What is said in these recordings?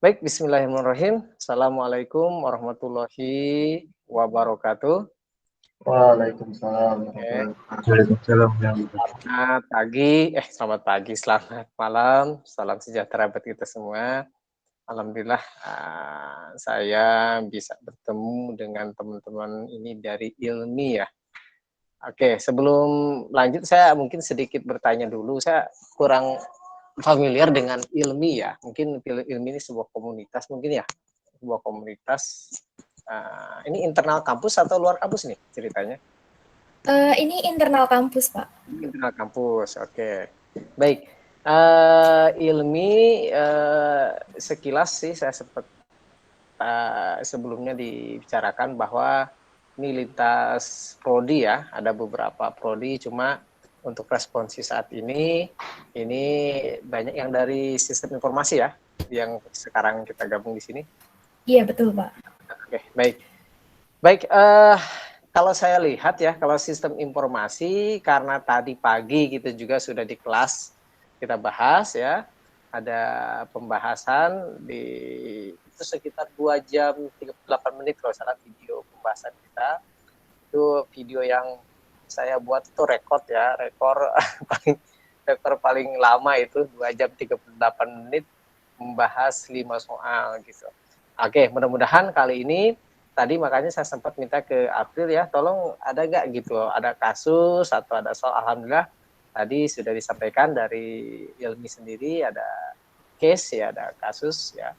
Baik, bismillahirrahmanirrahim. Assalamualaikum warahmatullahi wabarakatuh. Waalaikumsalam Oke, warahmatullahi wabarakatuh. Waalaikumsalam warahmatullahi wabarakatuh. selamat pagi, selamat malam, salam sejahtera buat kita semua. Alhamdulillah, saya bisa bertemu dengan teman-teman ini dari Ilmi ya. Oke, sebelum lanjut saya mungkin sedikit bertanya dulu. Saya kurang familiar dengan Ilmi ya. Mungkin Ilmi ini sebuah komunitas mungkin ya, sebuah komunitas. Ini internal kampus atau luar kampus nih ceritanya? Ini internal kampus, Pak. Internal kampus, oke. Baik, Ilmi sekilas sih saya sempat sebelumnya dibicarakan bahwa ini lintas prodi ya, ada beberapa prodi, cuma untuk responsi saat ini banyak yang dari sistem informasi ya, yang sekarang kita gabung di sini. Iya, betul, Pak. Oke, baik. Kalau saya lihat ya, kalau sistem informasi, karena tadi pagi kita juga sudah di kelas kita bahas ya, ada pembahasan itu sekitar 2 jam 38 menit kalau salah video pembahasan kita. Itu video yang saya buat itu rekor paling lama itu 2 jam 38 menit membahas 5 soal gitu. Oke, mudah-mudahan kali ini tadi makanya saya sempat minta ke April ya, tolong ada nggak gitu, ada kasus atau ada soal. Alhamdulillah tadi sudah disampaikan dari Ilmi sendiri, ada case ya, ada kasus ya,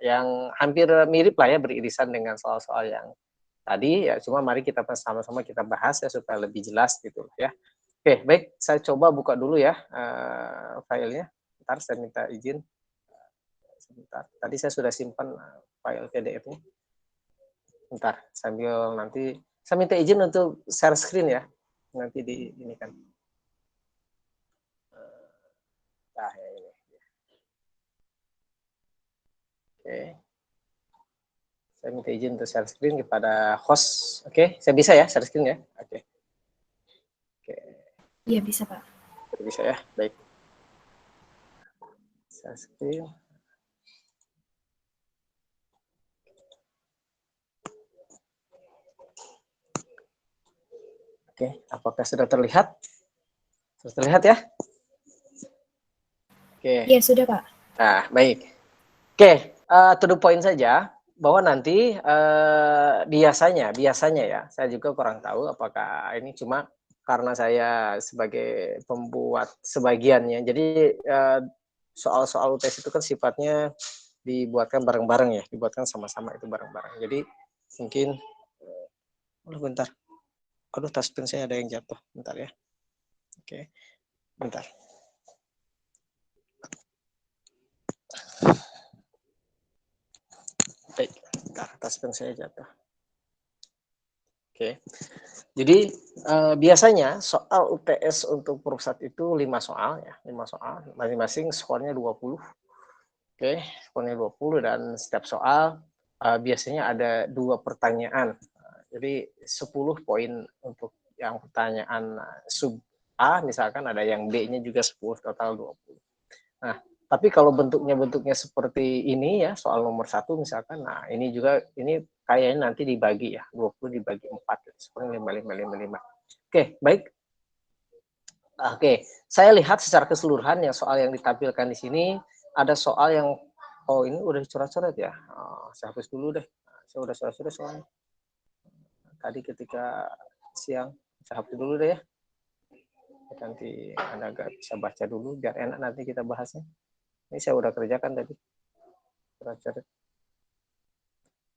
yang hampir mirip lah ya, beririsan dengan soal-soal yang tadi ya, cuma mari kita sama-sama kita bahas ya supaya lebih jelas gitu ya. Oke, baik, saya coba buka dulu ya filenya. Ntar saya minta izin. Sebentar, tadi saya sudah simpan file PDF-nya. Bentar, sambil nanti saya minta izin untuk share screen ya. Nanti di ini kan. Nah, ya ini. Oke. Saya minta izin untuk share screen kepada host. Oke, saya bisa ya share screen ya. Oke. Oke. Iya, bisa, Pak. Bisa ya, baik. Share screen. Oke, apakah sudah terlihat? Sudah terlihat ya? Oke. Iya, sudah, Pak. Nah, baik. Oke, to the point saja, bahwa nanti biasanya ya, saya juga kurang tahu apakah ini cuma karena saya sebagai pembuat sebagiannya. Jadi soal-soal UTS itu kan sifatnya dibuatkan bareng-bareng ya, dibuatkan sama-sama itu bareng-bareng. Jadi mungkin, bentar. Aduh, touchscreen saya ada yang jatuh. Bentar ya. Oke, bentar. Baik, touchscreen saya jatuh. Oke, jadi biasanya soal UTS untuk Peruksat itu 5 soal ya, 5 soal, masing-masing skornya 20. Oke, skornya 20 dan setiap soal biasanya ada 2 pertanyaan. Jadi 10 poin untuk yang pertanyaan sub A, misalkan ada yang B-nya juga 10, total 20. Nah, tapi kalau bentuknya seperti ini ya, soal nomor 1 misalkan, nah ini juga, ini kayaknya nanti dibagi ya, 20 dibagi 4, seperti 5. Oke, baik. Oke, saya lihat secara keseluruhan yang soal yang ditampilkan di sini, ada soal yang, oh ini udah dicoret-coret ya, saya hapus dulu deh, saya udah coret-coret soalnya. Tadi ketika siang, saya hapus dulu deh ya. Nanti Anda agak bisa baca dulu, biar enak nanti kita bahasnya. Ini saya udah kerjakan tadi.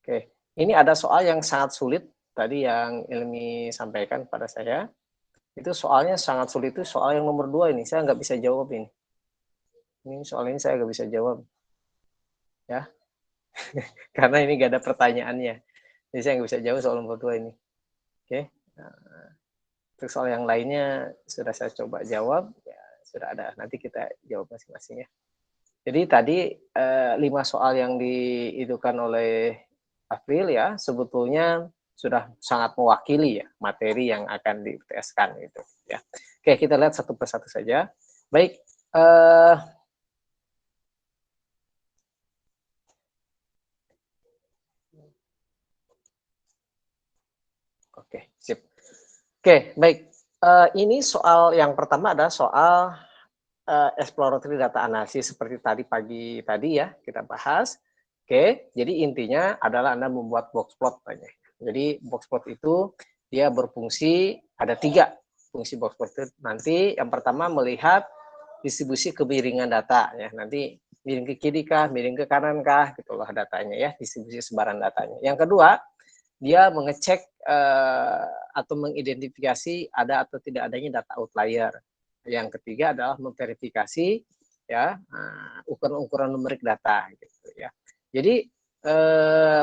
Oke, ini ada soal yang sangat sulit tadi yang Ilmi sampaikan pada saya. Itu soalnya sangat sulit, itu soal yang nomor 2 ini. Saya nggak bisa jawab ini. Ini soal ini saya nggak bisa jawab. Ya, karena ini nggak ada pertanyaannya. Jadi saya nggak bisa jawab soal nomor 2 ini. Oke. Nah, untuk soal yang lainnya sudah saya coba jawab. Ya, sudah ada. Nanti kita jawab masing-masing ya. Jadi tadi 5 soal yang diidukan oleh April ya, sebetulnya sudah sangat mewakili ya materi yang akan di-UTS-kan gitu ya. Oke, kita lihat satu persatu saja. Baik, Oke, sip. Oke, baik. Ini soal yang pertama adalah soal exploratory data analysis seperti tadi pagi tadi ya kita bahas. Oke, jadi intinya adalah Anda membuat box plot aja. Jadi box plot itu dia berfungsi ada 3 fungsi box plot itu. Nanti yang pertama melihat distribusi kemiringan data ya. Nanti miring ke kiri kah, miring ke kanan kah, gitulah datanya ya, distribusi sebaran datanya. Yang kedua, dia mengecek atau mengidentifikasi ada atau tidak adanya data outlier. Yang ketiga adalah memverifikasi ya ukuran-ukuran numerik data gitu ya. Jadi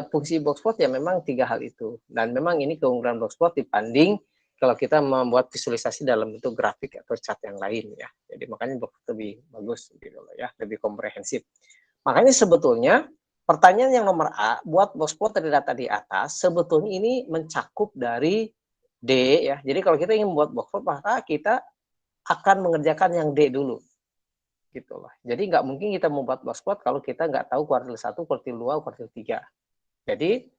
fungsi boxplot ya memang 3 hal itu, dan memang ini keunggulan boxplot dibanding kalau kita membuat visualisasi dalam bentuk grafik atau chart yang lain ya. Jadi makanya boxplot lebih bagus gitu loh ya, lebih komprehensif. Makanya sebetulnya pertanyaan yang nomor A, buat boxplot dari data di atas, sebetulnya ini mencakup dari D ya. Jadi kalau kita ingin membuat boxplot, maka kita akan mengerjakan yang D dulu. Gitu lah. Jadi nggak mungkin kita membuat boxplot kalau kita nggak tahu kuartil 1, kuartil 2, kuartil 3. Jadi,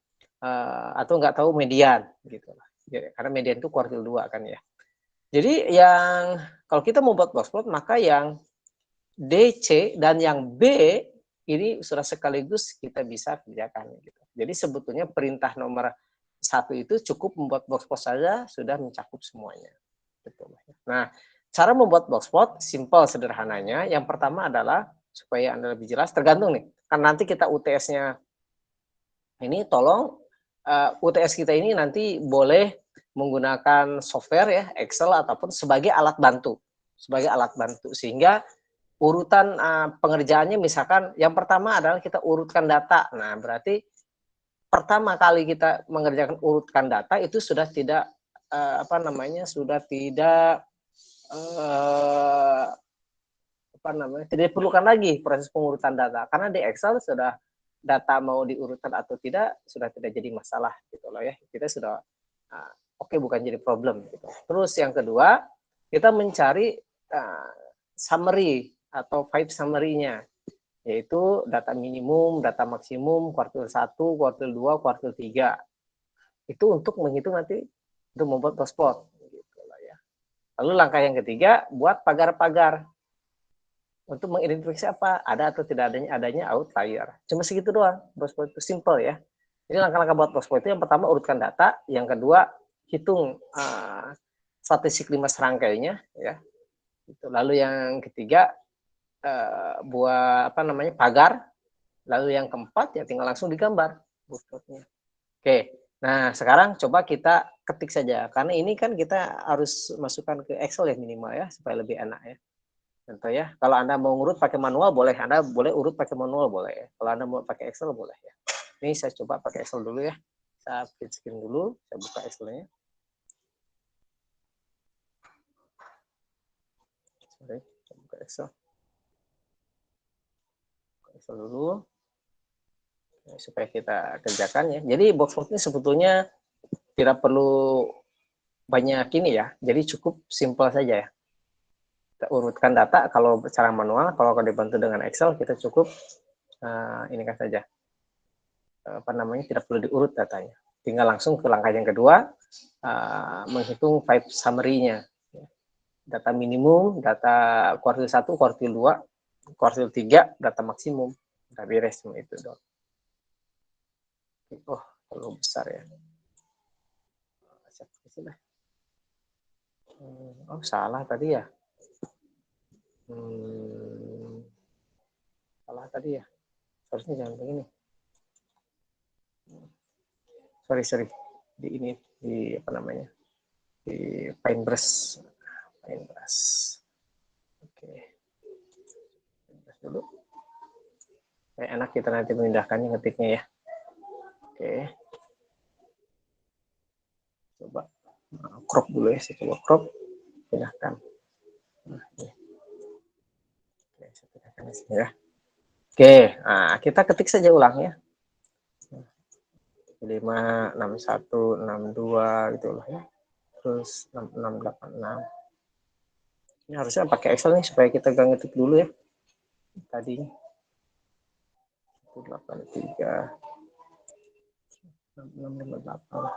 atau nggak tahu median. Gitu lah. Karena median itu kuartil 2 kan ya. Jadi yang kalau kita membuat boxplot, maka yang D, C, dan yang B ini sudah sekaligus kita bisa kerjakan gitu. Jadi sebetulnya perintah nomor 1 itu cukup membuat boxplot saja sudah mencakup semuanya. Gitu. Nah, cara membuat boxplot simple sederhananya. Yang pertama adalah supaya Anda lebih jelas, tergantung nih. Kan nanti kita UTS-nya ini tolong UTS kita ini nanti boleh menggunakan software ya, Excel ataupun sebagai alat bantu. Sebagai alat bantu sehingga urutan pengerjaannya misalkan yang pertama adalah kita urutkan data. Nah, berarti pertama kali kita mengerjakan urutkan data itu sudah tidak sudah tidak tidak diperlukan lagi proses pengurutan data karena di Excel sudah data mau diurutkan atau tidak sudah tidak jadi masalah gitu loh ya. Kita sudah oke, bukan jadi problem gitu. Terus yang kedua, kita mencari summary atau 5 summary-nya, yaitu data minimum, data maksimum, kuartil 1, kuartil 2, kuartil 3. Itu untuk menghitung nanti untuk membuat boxplot. Gitu lah ya. Lalu langkah yang ketiga, buat pagar-pagar. Untuk mengidentifikasi apa, ada atau tidak adanya outlier. Cuma segitu doang, boxplot itu simple ya. Jadi langkah-langkah buat boxplot itu yang pertama urutkan data, yang kedua hitung statistik 5 serangkainya ya. Lalu yang ketiga buat pagar, lalu yang keempat ya tinggal langsung digambar boxplotnya. Oke, nah sekarang coba kita ketik saja karena ini kan kita harus masukkan ke Excel ya minimal ya supaya lebih enak ya. Contoh ya, kalau Anda mau ngurut pakai manual boleh, Anda boleh urut pakai manual boleh ya. Kalau Anda mau pakai Excel boleh ya. Ini saya coba pakai Excel dulu ya. Saya print screen dulu, saya buka Excel-nya. Sorry, saya buka Excel. Buka Excel dulu. Supaya kita kerjakan ya. Jadi boxplot ini sebetulnya tidak perlu banyak ini ya. Jadi cukup simple saja ya. Kita urutkan data kalau secara manual, kalau dibantu dengan Excel kita cukup ini kan saja tidak perlu diurut datanya, tinggal langsung ke langkah yang kedua, menghitung 5 summary-nya, data minimum, data kuartil 1, kuartil 2, kuartil 3, data maksimum, udah beres semua itu dong. Oh, terlalu besar ya. Oh, salah tadi ya. Salah tadi ya. Harusnya jangan begini. Sorry. Di Paintbrush. Oke. Paintbrush dulu. Enak kita nanti memindahkannya ngetiknya ya. Oke. Coba crop dulu ya. Saya coba crop. Pindahkan. Nah, ini. Oke, saya pindahkan di sini ya. Oke, nah kita ketik saja ulang ya. 5, 61, 62 gitu loh ya. Terus 6686. Ini harusnya pakai Excel nih supaya kita gak ngetik dulu ya. Tadi 183. 658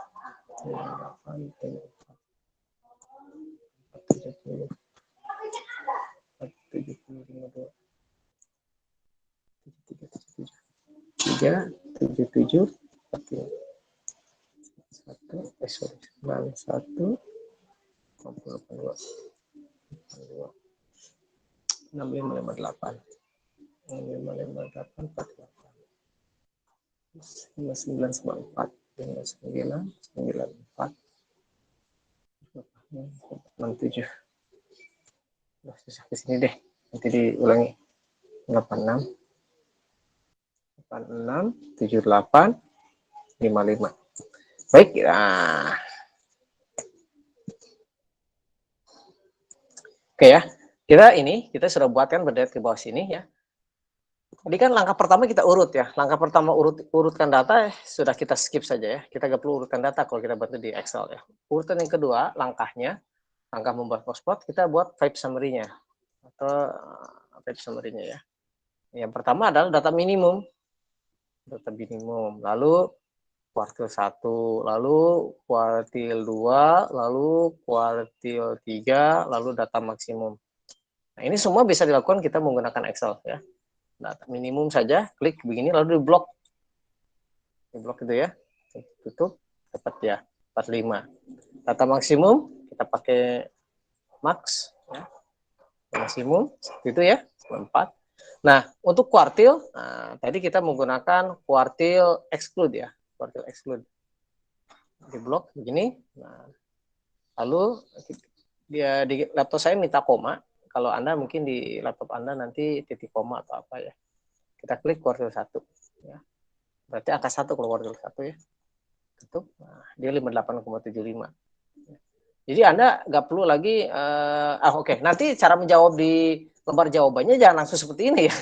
377 91 6558 5994 994 67. Susah ke sini deh, nanti diulangi. 86 78 55. Baik, nah. Oke ya, kita sudah buatkan berderet ke bawah sini ya. Tadi kan langkah pertama kita urut ya. Langkah pertama urutkan data sudah kita skip saja ya. Kita nggak perlu urutkan data kalau kita bantu di Excel ya. Urutan yang kedua, langkah membuat boxplot, kita buat vibe summary-nya atau vibe summary-nya ya. Yang pertama adalah data minimum. Lalu kuartil 1, lalu kuartil 2, lalu kuartil 3, lalu data maksimum. Nah, ini semua bisa dilakukan kita menggunakan Excel ya. Data minimum saja, klik begini lalu di blok itu ya, tutup, dapat ya 45. Data maksimum kita pakai max ya. Maksimum itu ya 4. Nah, untuk kuartil, tadi kita menggunakan kuartil exclude ya, kuartil exclude. Di blok begini. Nah, lalu dia di laptop saya minta koma. Kalau Anda mungkin di laptop Anda nanti titik koma atau apa ya. Kita klik kuartil 1 ya. Berarti angka 1 kalau kuartil 1 ya. Tutup. Nah, dia 58,75. Jadi Anda nggak perlu lagi oke. Nanti cara menjawab di lembar jawabannya jangan langsung seperti ini ya.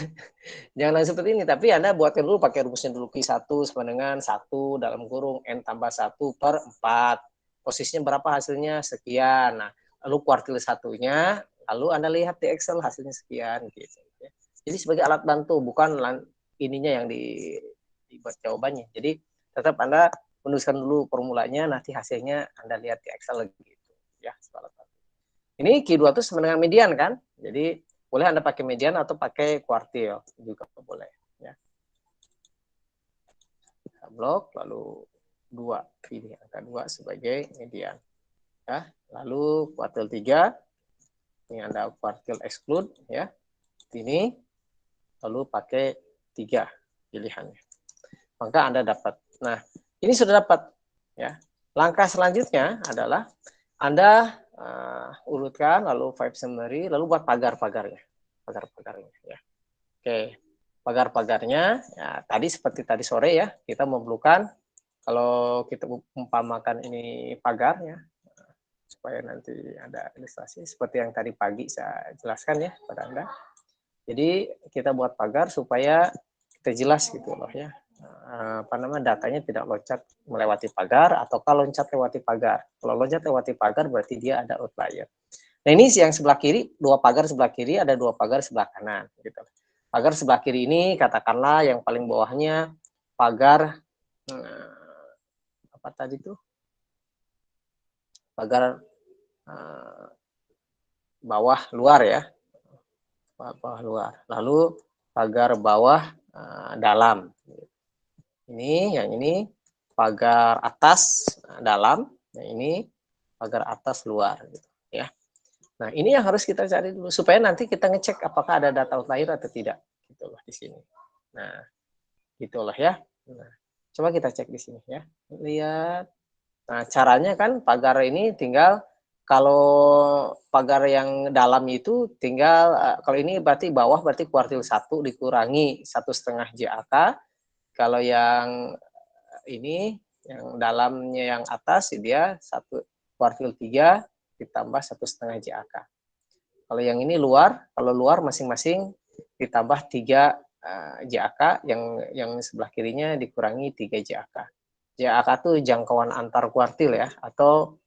Jangan langsung seperti ini, tapi Anda buatkan dulu pakai rumusnya dulu Q1 sama dengan 1 dalam kurung N tambah 1 per 4. Posisinya berapa hasilnya? Sekian. Nah, lalu kuartil satunya, lalu Anda lihat di Excel hasilnya sekian gitu. Jadi sebagai alat bantu, bukan ininya yang dibuat jawabannya. Jadi tetap Anda menuliskan dulu formulanya, nanti hasilnya Anda lihat di Excel lagi gitu. Ya, ini Q2 itu sama dengan median kan? Jadi boleh Anda pakai median atau pakai kuartil juga boleh ya. Blok lalu 2, pilih angka 2 sebagai median. Ya, lalu kuartil 3 ini Anda kuartil exclude ya. Ini lalu pakai 3 pilihannya. Maka Anda dapat. Nah, ini sudah dapat ya. Langkah selanjutnya adalah Anda urutkan lalu vibe summary lalu buat pagar-pagarnya. Pagar-pagarnya ya. Oke. Pagar-pagarnya ya, tadi seperti tadi sore ya, kita memerlukan kalau kita umpamakan ini pagar ya, supaya nanti ada ilustrasi seperti yang tadi pagi saya jelaskan ya pada Anda. Jadi kita buat pagar supaya kita jelas gitu loh ya. Datanya tidak loncat melewati pagar atau kalau loncat lewati pagar. Kalau loncat lewati pagar berarti dia ada outlier. Nah, ini yang sebelah kiri, 2 pagar sebelah kiri, ada 2 pagar sebelah kanan gitu. Pagar sebelah kiri ini katakanlah yang paling bawahnya pagar apa tadi tuh? Pagar bawah luar ya. Bawah luar. Lalu pagar bawah dalam. Yang ini pagar atas dalam, yang ini pagar atas luar gitu ya. Nah, ini yang harus kita cari dulu supaya nanti kita ngecek apakah ada data outlier atau tidak gitu loh di sini. Nah, gitulah ya. Nah, coba kita cek di sini ya. Lihat. Nah, caranya kan pagar ini tinggal kalau pagar yang dalam itu tinggal kalau ini berarti bawah berarti kuartil 1 dikurangi 1,5 JAK. Kalau yang ini yang dalamnya yang atas dia 1 kuartil 3 ditambah 1,5 JAK. Kalau yang ini luar, kalau luar masing-masing ditambah 3 JAK, yang sebelah kirinya dikurangi 3 JAK. JAK itu jangkauan antar kuartil ya, atau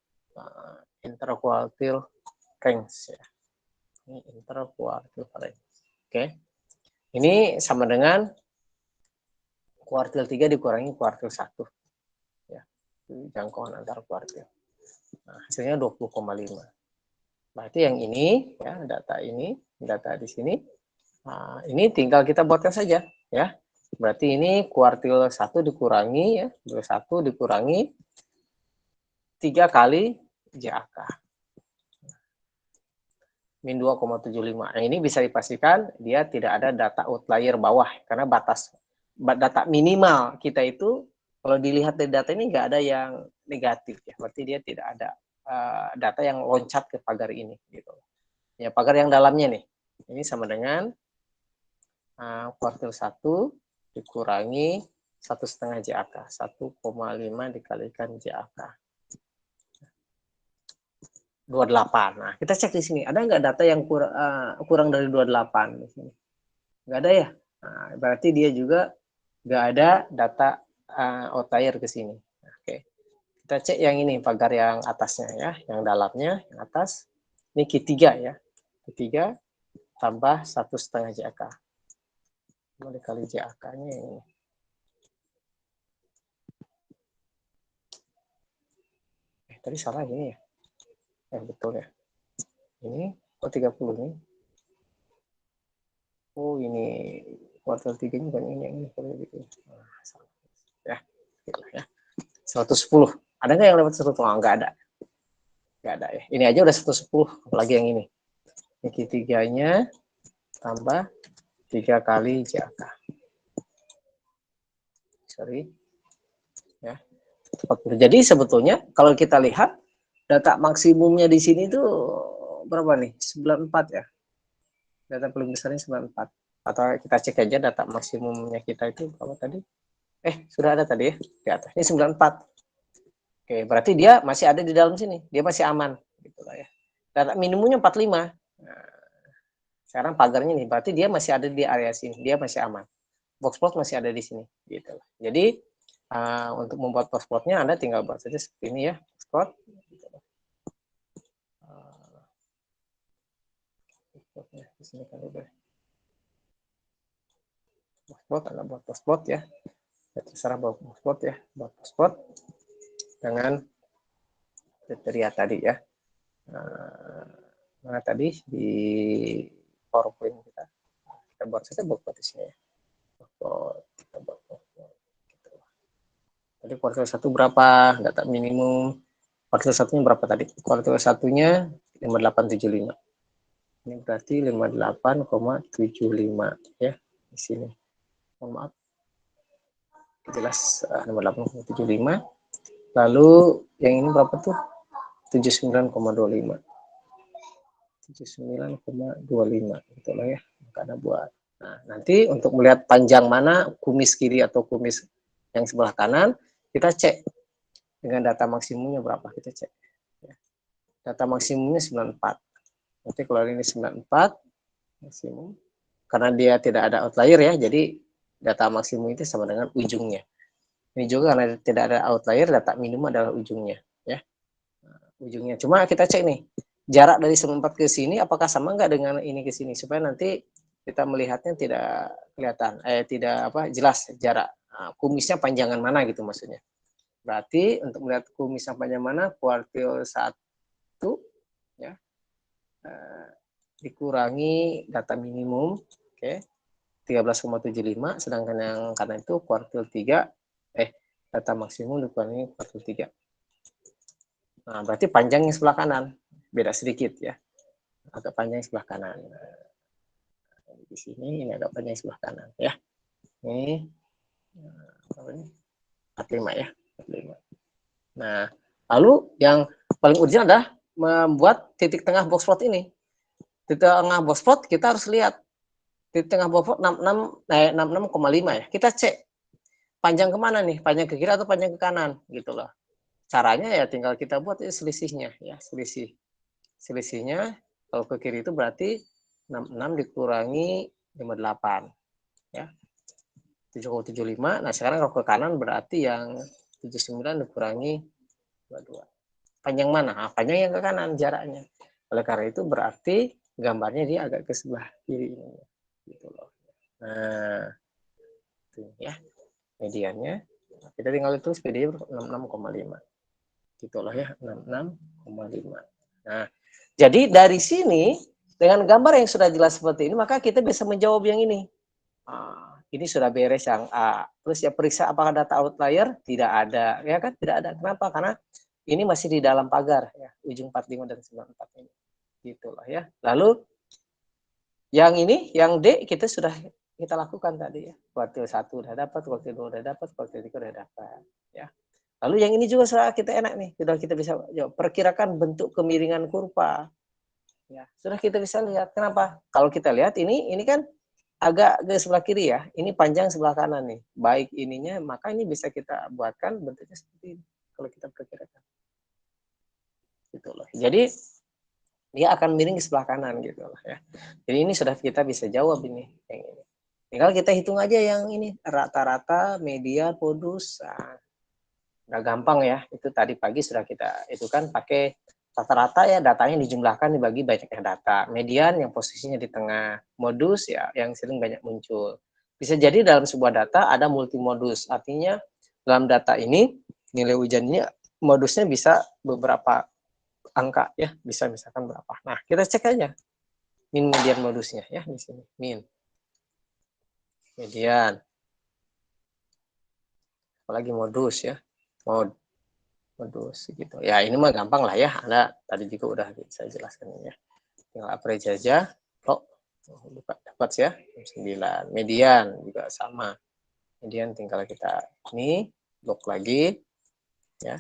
interkuartil range ya. Ini interkuartil range. Oke. Ini sama dengan kuartil 3 dikurangi kuartil 1. jangkauan antar kuartil. Nah, hasilnya 20,5. Berarti yang ini ya, data di sini. Nah, ini tinggal kita buatkan saja ya. Berarti ini kuartil 1 dikurangi ya, 1 dikurangi 3 kali JAK. Min 2,75. Nah, ini bisa dipastikan dia tidak ada data outlier bawah karena batas data minimal kita itu kalau dilihat dari data ini nggak ada yang negatif ya. Berarti dia tidak ada data yang loncat ke pagar ini gitu. Ya, pagar yang dalamnya nih. Ini sama dengan kuartil 1 dikurangi 1,5 JAK. 1,5 dikalikan JAK. 28. Nah, kita cek di sini. Ada nggak data yang kurang dari 28 di sini? Nggak ada ya? Nah, berarti dia juga nggak ada data outlier ke sini. Oke. Kita cek yang ini, pagar yang atasnya ya, yang dalamnya, yang atas. Ini Q3 ya. Q3 tambah 1,5 JAK. Dikali JAK-nya ini. Tadi salah ini ya. Betul ya. Ini kok 30 nih. Oh, ini kuartal 3 ini bukan ini yang ini. Nah, salah. Ya. Ya. 110. Ada nggak yang lewat 110? Oh, nggak ada. Nggak ada ya. Ini aja udah 110, apalagi yang ini. Ini Q3-nya tambah 3 kali JAK. Sorry. Ya. 40. Jadi sebetulnya kalau kita lihat data maksimumnya di sini tuh berapa nih? 94 ya. Data paling besarnya 94. Atau kita cek aja data maksimumnya kita itu berapa tadi? Sudah ada tadi ya di atas. Ini 94. Oke, berarti dia masih ada di dalam sini. Dia masih aman gitu lah ya. Data minimumnya 45. Nah, sekarang pagarnya nih, berarti dia masih ada di area sini. Dia masih aman. Box plot masih ada di sini gitu. Jadi untuk membuat box plotnya Anda tinggal buat saja seperti ini ya, box plot. Di sini kan udah box plot, Anda buat box plot ya. Terserah buat box plot ya, buat box plot dengan kriteria tadi ya. Mana tadi di PowerPoint kita buat saja box plot di sini ya. Kita buat box plot. Gitu. Jadi kuartil 1 berapa? Data minimum. Kuartil 1-nya berapa tadi? Kuartil 1-nya 5875. Ini berarti 58,75 ya di sini. Mohon maaf. Jelas 58,75. Lalu yang ini berapa tuh? 79,25. 79,25 gitu lah ya. Maka ada buat. Nah, nanti untuk melihat panjang mana kumis kiri atau kumis yang sebelah kanan, kita cek dengan data maksimumnya berapa, kita cek. Data maksimumnya 94. Nanti kalau ini 94 maksimum, karena dia tidak ada outlier ya, jadi data maksimum itu sama dengan ujungnya. Ini juga karena tidak ada outlier, data minimum adalah ujungnya ya. Ujungnya. Cuma kita cek nih, jarak dari 94 ke sini apakah sama nggak dengan ini ke sini, supaya nanti kita melihatnya tidak kelihatan, tidak jelas jarak kumisnya panjangan mana gitu maksudnya. Berarti untuk melihat kumisnya panjang mana, kuartil 1 ya, dikurangi data minimum, oke, 13,75, sedangkan yang kanan itu kuartil 3, data maksimum dikurangi kuartil 3. Nah, berarti panjangnya sebelah kanan, beda sedikit ya, agak panjang sebelah kanan. Nah, di sini ini agak panjang sebelah kanan ya. Ini 45 ya, 45. Nah, lalu yang paling urgent adalah membuat titik tengah box plot ini. Titik tengah box plot kita harus lihat titik tengah box plot 66,5 ya. Kita cek panjang kemana nih? Panjang ke kiri atau panjang ke kanan gitu loh. Caranya ya tinggal kita buat selisihnya ya, selisihnya kalau ke kiri itu berarti 66 dikurangi 58 ya. 7,75. Nah, sekarang kalau ke kanan berarti yang 79 dikurangi 22. Panjang mana? Nah, panjang yang ke kanan jaraknya. Oleh karena itu berarti gambarnya dia agak ke sebelah kiri ini. Gitu loh. Nah, itu ya mediannya kita tinggal tulis PD 66,5. Gitulah ya, 66,5. Nah, jadi dari sini dengan gambar yang sudah jelas seperti ini, maka kita bisa menjawab yang ini. Ini sudah beres yang A. Terus ya periksa apakah data outlier? Tidak ada, ya kan? Tidak ada. Kenapa? Karena ini masih di dalam pagar ya, ujung 45 dan 94 ini. Gitulah ya. Lalu yang ini, yang D kita sudah kita lakukan tadi ya. Kuartil 1 udah dapat, kuartil 2 udah dapat, kuartil 3 udah dapat ya. Lalu yang ini juga sudah kita enak nih, sudah kita bisa jawab. Perkirakan bentuk kemiringan kurva. Ya, sudah kita bisa lihat. Kenapa? Kalau kita lihat ini kan agak ke sebelah kiri ya. Ini panjang sebelah kanan nih. Baik ininya, maka ini bisa kita buatkan bentuknya seperti ini kalau kita perkirakan. Gitu loh. Jadi dia akan miring ke sebelah kanan gitu loh ya. Jadi ini sudah kita bisa jawab ini yang ini. Tinggal kita hitung aja yang ini rata-rata, median, modus. Nah, udah gampang ya. Itu tadi pagi sudah kita itu kan pakai rata-rata ya, datanya dijumlahkan dibagi banyaknya data. Median yang posisinya di tengah, modus ya yang sering banyak muncul. Bisa jadi dalam sebuah data ada multimodus. Artinya dalam data ini nilai ujian ini modusnya bisa beberapa angka ya, bisa misalkan berapa. Nah, kita cek aja min median modusnya ya di sini. Min median. Apalagi modus ya. Modus gitu. Ya, ini mah gampang lah ya. Anda tadi juga udah bisa jelaskan ya. Tinggal average aja. Oh, dapat ya. 9. Median juga sama. Median tinggal kita ini blok lagi ya.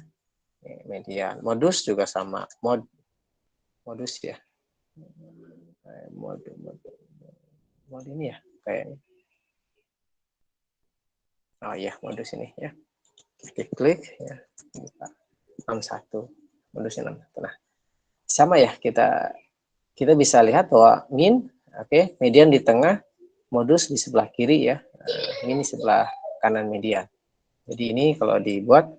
Median. Modus juga sama. Modus ya. Mod ini ya kayaknya. Oh iya, modus ini ya. Klik ya. 61. Modusnya 61. Nah, sama ya kita bisa lihat bahwa min, oke, median di tengah, modus di sebelah kiri ya. Ini sebelah kanan median. Jadi ini kalau dibuat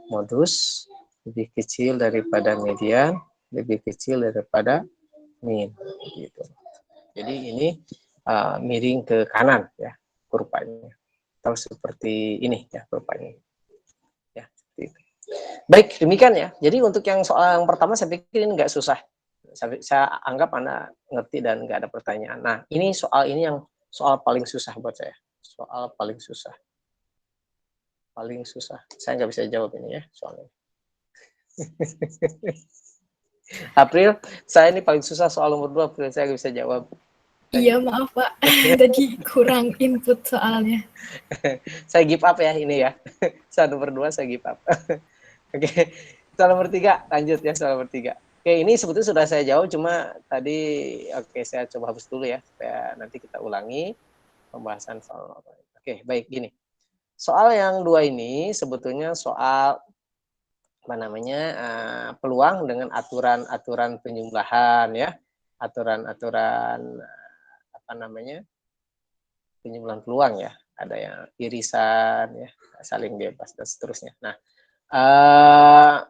modus lebih kecil daripada median, lebih kecil daripada min gitu. Jadi ini miring ke kanan ya kurvanya. Atau seperti ini ya kurvanya. Ya, seperti itu. Baik, demikian ya. Jadi untuk yang soal yang pertama saya pikir ini nggak susah. Saya anggap Anda ngerti dan nggak ada pertanyaan. Nah, ini yang soal paling susah buat saya. Soal paling susah. Paling susah. Saya nggak bisa jawab ini ya soalnya. April, saya ini paling susah soal nomor 2, April. Saya nggak bisa jawab. Iya, maaf Pak. Tadi kurang input soalnya. Saya give up ya ini ya. Soal nomor 2 saya give up. Oke, soal nomor 3 lanjut ya soal nomor 3. Oke, ini sebetulnya sudah saya jawab, cuma tadi saya coba hapus dulu ya supaya nanti kita ulangi pembahasan soal. Oke, baik gini. Soal yang 2 ini sebetulnya soal peluang dengan aturan-aturan penjumlahan ya, aturan-aturan penjumlahan peluang ya, ada yang irisan ya, saling bebas dan seterusnya. Nah,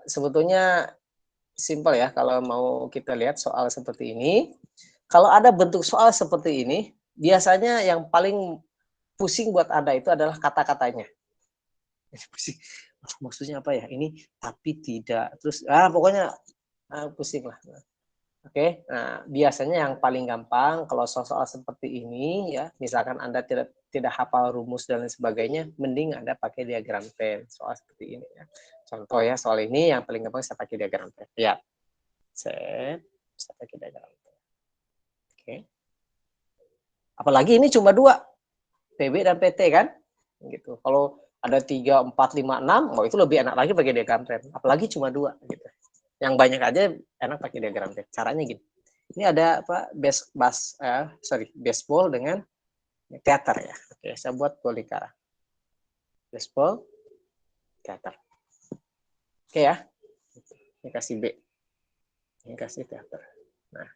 sebetulnya simpel ya kalau mau kita lihat soal seperti ini. Kalau ada bentuk soal seperti ini, biasanya yang paling pusing buat Anda itu adalah kata-katanya. Pusing. Maksudnya apa ya? Ini tapi tidak. Terus pokoknya pusing lah. Oke. Nah, biasanya yang paling gampang kalau soal-soal seperti ini ya, misalkan Anda tidak hafal rumus dan lain sebagainya, mending Anda pakai diagram pen soal seperti ini ya. Contoh ya, soal ini yang paling gampang saya pakai diagram pen. Lihat. Saya pakai diagram pen. Oke. Apalagi ini cuma 2, PB dan PT kan? Gitu. Kalau ada 3, 4, 5, 6, itu lebih enak lagi pakai diagram pen. Apalagi cuma 2 gitu. Yang banyak aja enak pakai diagram pen. Caranya gini. Ini ada baseball dengan teater ya. Oke, saya buat polikara. Baseball, teater. Oke ya. Ini kasih B. Ini kasih teater. Nah,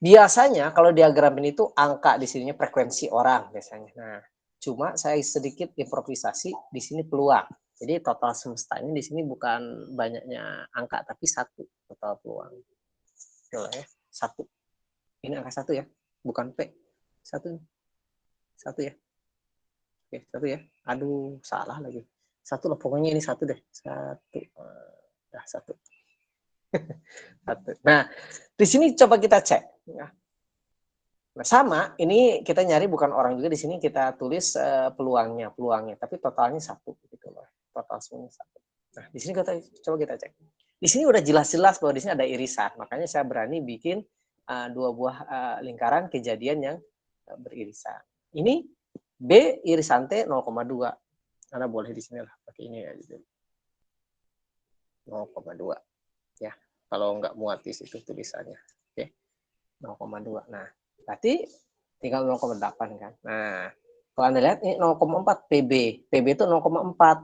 biasanya kalau diagram ini tuh angka di sininya frekuensi orang biasanya. Nah, cuma saya sedikit improvisasi di sini peluang. Jadi total semesta ini di sini bukan banyaknya angka tapi 1 total peluang. Coba ya, 1. Ini angka 1 ya, bukan P. 1 ya. Oke, 1 ya. Aduh, salah lagi. Satu lah, pokoknya ini satu deh. Satu. Satu. Satu. Nah, di sini coba kita cek. Ya. Nah, sama, ini kita nyari bukan orang juga, di sini kita tulis peluangnya, tapi totalnya satu. Gitu loh. Total semuanya satu. Nah, di sini coba kita cek. Di sini udah jelas-jelas bahwa di sini ada irisan. Makanya saya berani bikin dua buah lingkaran kejadian yang beririsan. Ini B irisan T 0,2. Karena boleh di sini lah pakai ini ya, gitu. 0,2 ya. Kalau nggak muat di situ tulisannya, oke. 0,2. Nah, berarti tinggal 0,8 kan. Nah, kalau Anda lihat ini 0,4 PB. PB itu 0,4.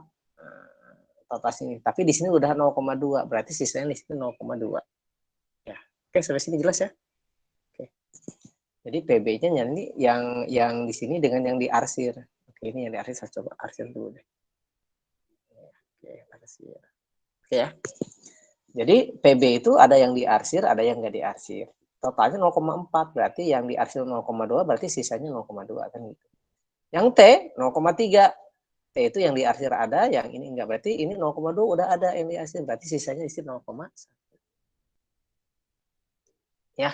Total sini. Tapi di sini udah 0,2. Berarti sisanya di sini 0,2. Ya. Oke, sampai sini jelas ya? Oke. Jadi PB-nya nanti yang di sini dengan yang diarsir. Oke, ini yang diarsir, saya coba arsir dulu deh. Oke, arsir. Oke ya. Jadi PB itu ada yang diarsir, ada yang nggak diarsir. Totalnya 0,4, berarti yang diarsir 0,2, berarti sisanya 0,2 kan gitu. Yang T 0,3. T itu yang diarsir ada, yang ini enggak. Berarti ini 0,2 udah ada yang diarsir, berarti sisanya isi 0,1. Ya.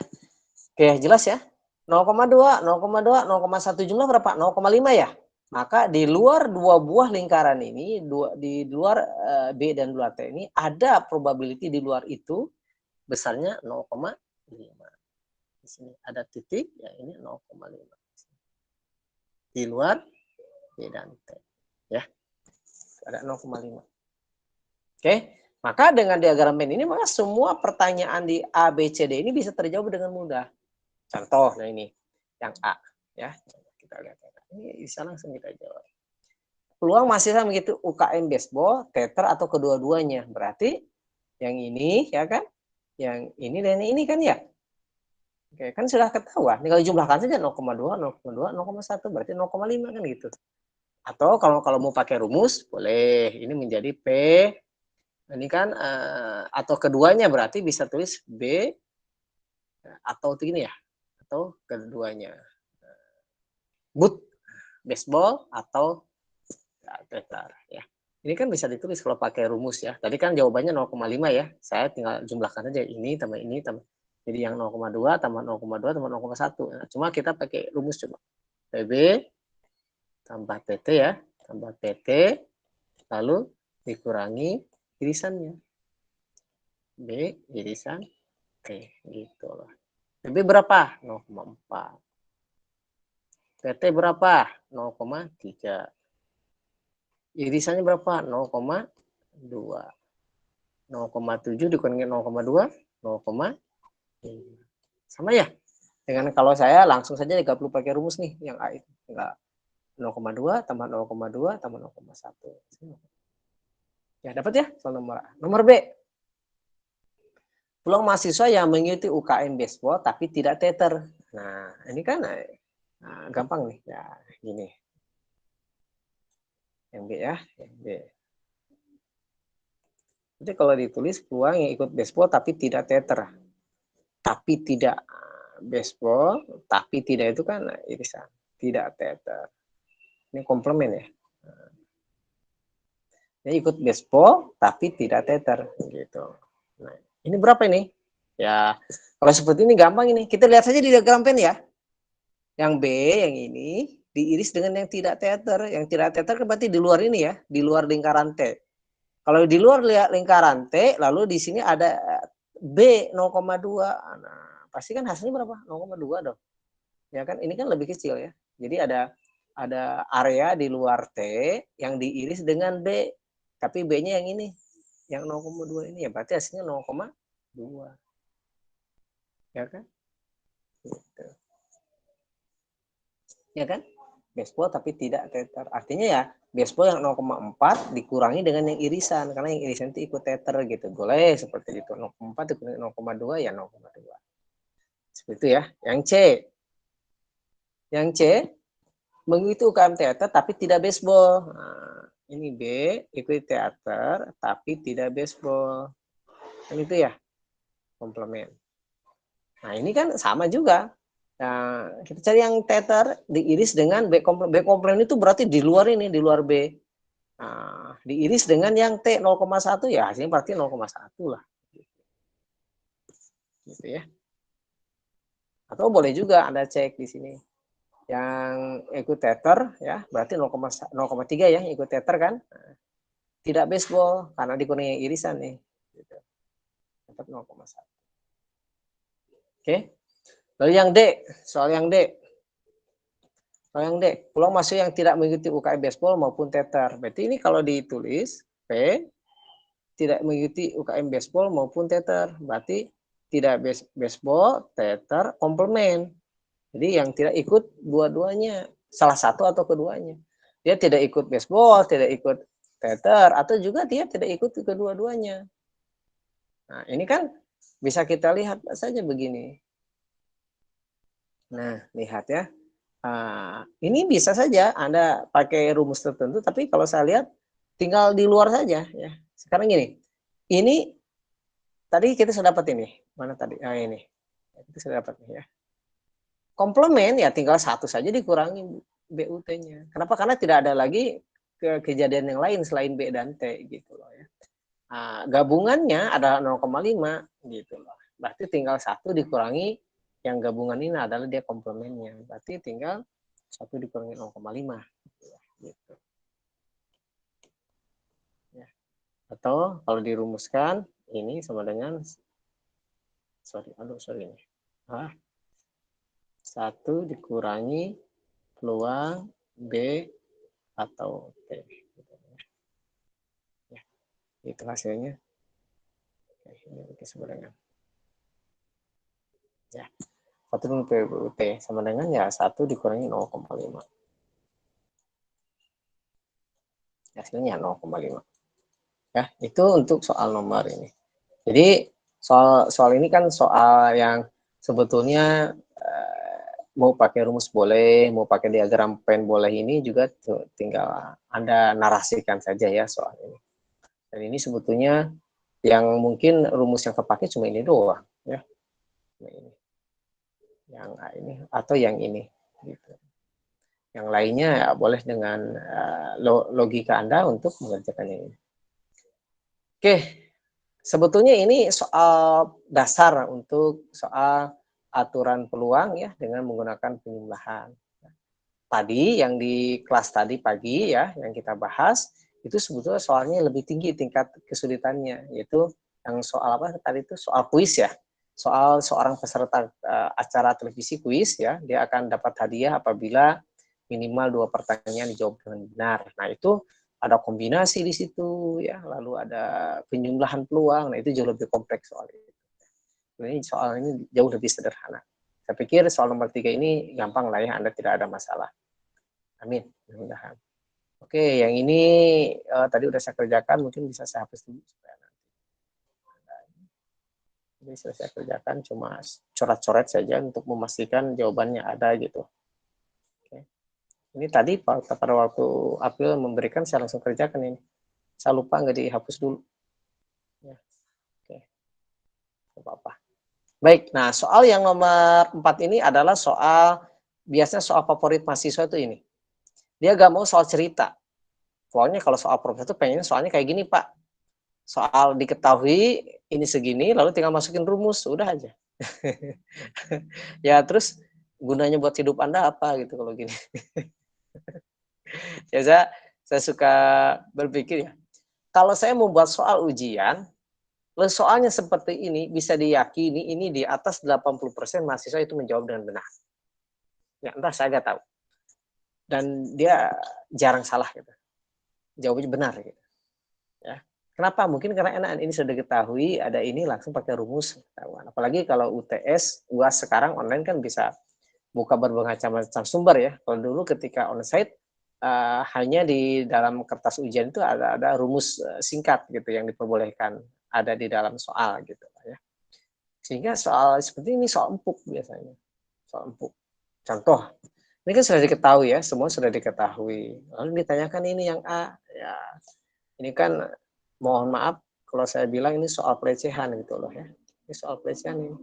Oke, jelas ya? 0,2, 0,2, 0,1 jumlah berapa? 0,5 ya? Maka di luar dua buah lingkaran ini, di luar B dan luar T ini, ada probability di luar itu besarnya 0,5. Di sini ada titik, ya ini 0,5. Di luar B dan T. Ya, ada 0,5. Oke, maka dengan diagram Venn ini, maka semua pertanyaan di A, B, C, D ini bisa terjawab dengan mudah. Contoh, nah ini, yang A. Ya, kita lihat. Ini bisa langsung kita jawab. Peluang masih sama begitu, UKM baseball, teter atau kedua-duanya. Berarti yang ini ya kan, yang ini dan ini kan ya. Oke, kan sudah ketahuan. Tinggal jumlahkan saja 0,2, 0,2, 0,1 berarti 0,5 kan gitu. Atau kalau mau pakai rumus boleh. Ini menjadi P. Ini kan atau keduanya berarti bisa tulis B atau ini ya. Atau keduanya. Boot baseball atau teter ya. Ini kan bisa ditulis kalau pakai rumus ya. Tadi kan jawabannya 0,5 ya. Saya tinggal jumlahkan aja ini tambah ini tambah. Jadi yang 0,2 tambah 0,2 tambah 0,1. Nah, cuma kita pakai rumus coba. PB tambah TT ya, tambah PT lalu dikurangi irisannya. B irisan T gitu loh. PB berapa? 0,4. PT berapa? 0,3. Irisannya berapa? 0,2. 0,7 dikurangi 0,2, 0,5. Sama ya? Dengan kalau saya langsung saja nggak perlu pakai rumus nih, yang A itu. Enggak. 0,2 tambah 0,2 tambah 0,1. Ya, dapat ya? Soal nomor A. Nomor B. Peluang mahasiswa yang mengikuti UKM baseball tapi tidak teter. Nah, ini kan gampang nih. Ya, gini. Yang B ya, yang B. Jadi kalau ditulis peluang yang ikut baseball tapi tidak teter. Tapi tidak baseball, tapi tidak itu kan irisan. Tidak teter. Ini komplement ya. Dia ikut baseball tapi tidak teter gitu. Nah, ini berapa ini? Ya, kalau seperti ini gampang ini. Kita lihat saja di diagram Venn ya. Yang B yang ini diiris dengan yang tidak teter. Yang tidak teter berarti di luar ini ya, di luar lingkaran T. Kalau di luar lingkaran T, lalu di sini ada B 0,2. Nah, pasti kan hasilnya berapa? 0,2 dong. Ya kan, ini kan lebih kecil ya. Jadi ada area di luar T yang diiris dengan B. Tapi B-nya yang ini, yang 0,2 ini ya berarti hasilnya 0,2. Ya kan? Gitu. Ya kan? Baseball tapi tidak teter. Artinya ya baseball yang 0,4 dikurangi dengan yang irisan. Karena yang irisan itu ikut teter gitu. Boleh seperti itu. 0,4 dikurangi 0,2 ya 0,2. Seperti itu ya. Yang C. Yang C mengikuti UKM teater tapi tidak baseball. Nah, ini B ikuti teater tapi tidak baseball. Kan itu ya. Komplement. Nah, ini kan sama juga. Nah, kita cari yang teater diiris dengan B komplement. B komplement itu berarti di luar ini, di luar B. Nah, diiris dengan yang T 0,1 ya hasilnya berarti 0,1 lah. Gitu ya. Atau boleh juga Anda cek di sini. Yang ikut tether ya, berarti 0,3 ya ikut tether kan. Tidak baseball karena dikurangi irisan nih. Gitu. Tetap 0,1. Oke. Lalu yang D, soal yang D. Soal yang D, peluang masuk yang tidak mengikuti UKM baseball maupun tether. Berarti ini kalau ditulis P tidak mengikuti UKM baseball maupun tether. Berarti tidak baseball, tether, komplement. Jadi yang tidak ikut dua-duanya, salah satu atau keduanya. Dia tidak ikut baseball, tidak ikut tether, atau juga dia tidak ikut kedua-duanya. Nah, ini kan bisa kita lihat saja begini. Nah, lihat ya. Ini bisa saja Anda pakai rumus tertentu, tapi kalau saya lihat tinggal di luar saja ya. Sekarang gini, ini tadi kita sudah dapat ini. Mana tadi? Ini. Kita sudah dapat nih ya. Komplement ya tinggal satu saja dikurangi BUT-nya. Kenapa? Karena tidak ada lagi kejadian yang lain selain B dan T gitu loh ya. Gabungannya ada 0,5 gitu loh. Berarti tinggal satu dikurangi yang gabungan ini adalah dia komplemennya. Berarti tinggal satu dikurangi 0,5 gitu. Ya. Atau kalau dirumuskan ini sama dengan sorry ini. 1 dikurangi peluang B atau T. Ya, itu hasilnya. Oke, sama dengan. Ya, 1 PBUT sama dengan ya 1 dikurangi 0,5. Hasilnya 0,5. Ya, itu untuk soal nomor ini. Jadi soal ini kan soal yang sebetulnya mau pakai rumus boleh, mau pakai diagram pen boleh, ini juga tinggal Anda narasikan saja ya soal ini. Dan ini sebetulnya yang mungkin rumus yang terpakai cuma ini doang ya. Ini. Yang ini atau yang ini gitu. Yang lainnya ya boleh dengan logika Anda untuk mengerjakan ini. Oke. Sebetulnya ini soal dasar untuk soal aturan peluang ya dengan menggunakan penjumlahan. Tadi yang di kelas tadi pagi ya yang kita bahas itu sebetulnya soalnya lebih tinggi tingkat kesulitannya, yaitu yang soal apa tadi itu soal kuis ya. Soal seorang peserta acara televisi kuis ya, dia akan dapat hadiah apabila minimal 2 pertanyaan dijawab dengan benar. Nah, itu ada kombinasi di situ ya, lalu ada penjumlahan peluang. Nah, itu jauh lebih kompleks soal itu. Ini soal ini jauh lebih sederhana. Saya pikir soal nomor 3 ini gampang lah ya, Anda tidak ada masalah. Amin, mudah-mudahan. Oke, yang ini tadi udah saya kerjakan, mungkin bisa saya hapus dulu supaya nanti. Jadi saya kerjakan cuma coret-coret saja untuk memastikan jawabannya ada gitu. Oke. Ini tadi pada waktu April memberikan saya langsung kerjakan ini. Saya lupa nggak dihapus dulu. Ya. Oke. Tidak apa-apa. Baik, nah soal yang nomor 4 ini adalah soal, biasanya soal favorit mahasiswa itu ini. Dia gak mau soal cerita. Pokoknya kalau soal profesor itu pengen soalnya kayak gini Pak. Soal diketahui ini segini, lalu tinggal masukin rumus, udah aja. Ya terus gunanya buat hidup Anda apa gitu kalau gini. Ya saya suka berpikir ya, kalau saya membuat soal ujian, soalnya seperti ini bisa diyakini ini di atas 80% mahasiswa itu menjawab dengan benar. Ya entah saya nggak tahu. Dan dia jarang salah gitu. Jawabnya benar gitu. Ya. Kenapa? Mungkin karena enak ini sudah diketahui, ada ini langsung pakai rumus ketahuan. Apalagi kalau UTS, UAS sekarang online kan bisa buka berbagai macam sumber ya. Kalau dulu ketika onsite hanya di dalam kertas ujian itu ada rumus singkat gitu yang diperbolehkan ada di dalam soal gitu ya. Sehingga soal seperti ini soal empuk biasanya. Soal empuk. Contoh, ini kan sudah diketahui ya, semua sudah diketahui. Lalu ditanyakan ini yang A, ya ini kan mohon maaf kalau saya bilang ini soal pelecehan gitu loh ya. Ini soal pelecehan ini.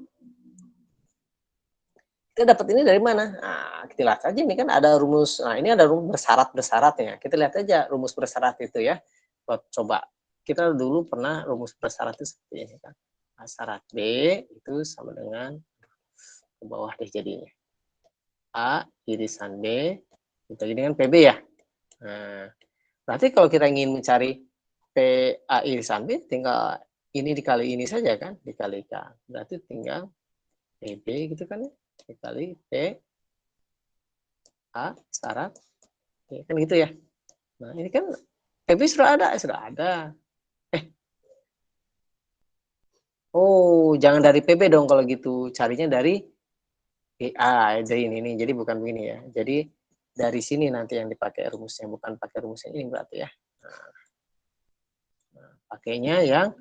Kita dapat ini dari mana? Nah, kita lihat aja ini kan ada rumus. Nah, ini ada rumus bersyarat ya. Kita lihat aja rumus bersyarat itu ya. Coba kita dulu pernah rumus bersyarat itu seperti ini kan. Nah, syarat B itu sama dengan ke bawah deh jadinya. A irisan B dibagi dengan PB ya. Nah, berarti kalau kita ingin mencari PA irisan B, tinggal ini dikali ini saja kan, dikalikan. Berarti tinggal PB gitu kan ya, dikali P A syarat B, kan gitu ya. Nah, ini kan PB sudah ada. Oh, jangan dari PB dong kalau gitu. Carinya dari PA, dari ini. Jadi bukan begini ya. Jadi dari sini nanti yang dipakai rumusnya, bukan pakai rumusnya ini berarti ya. Nah, pakainya yang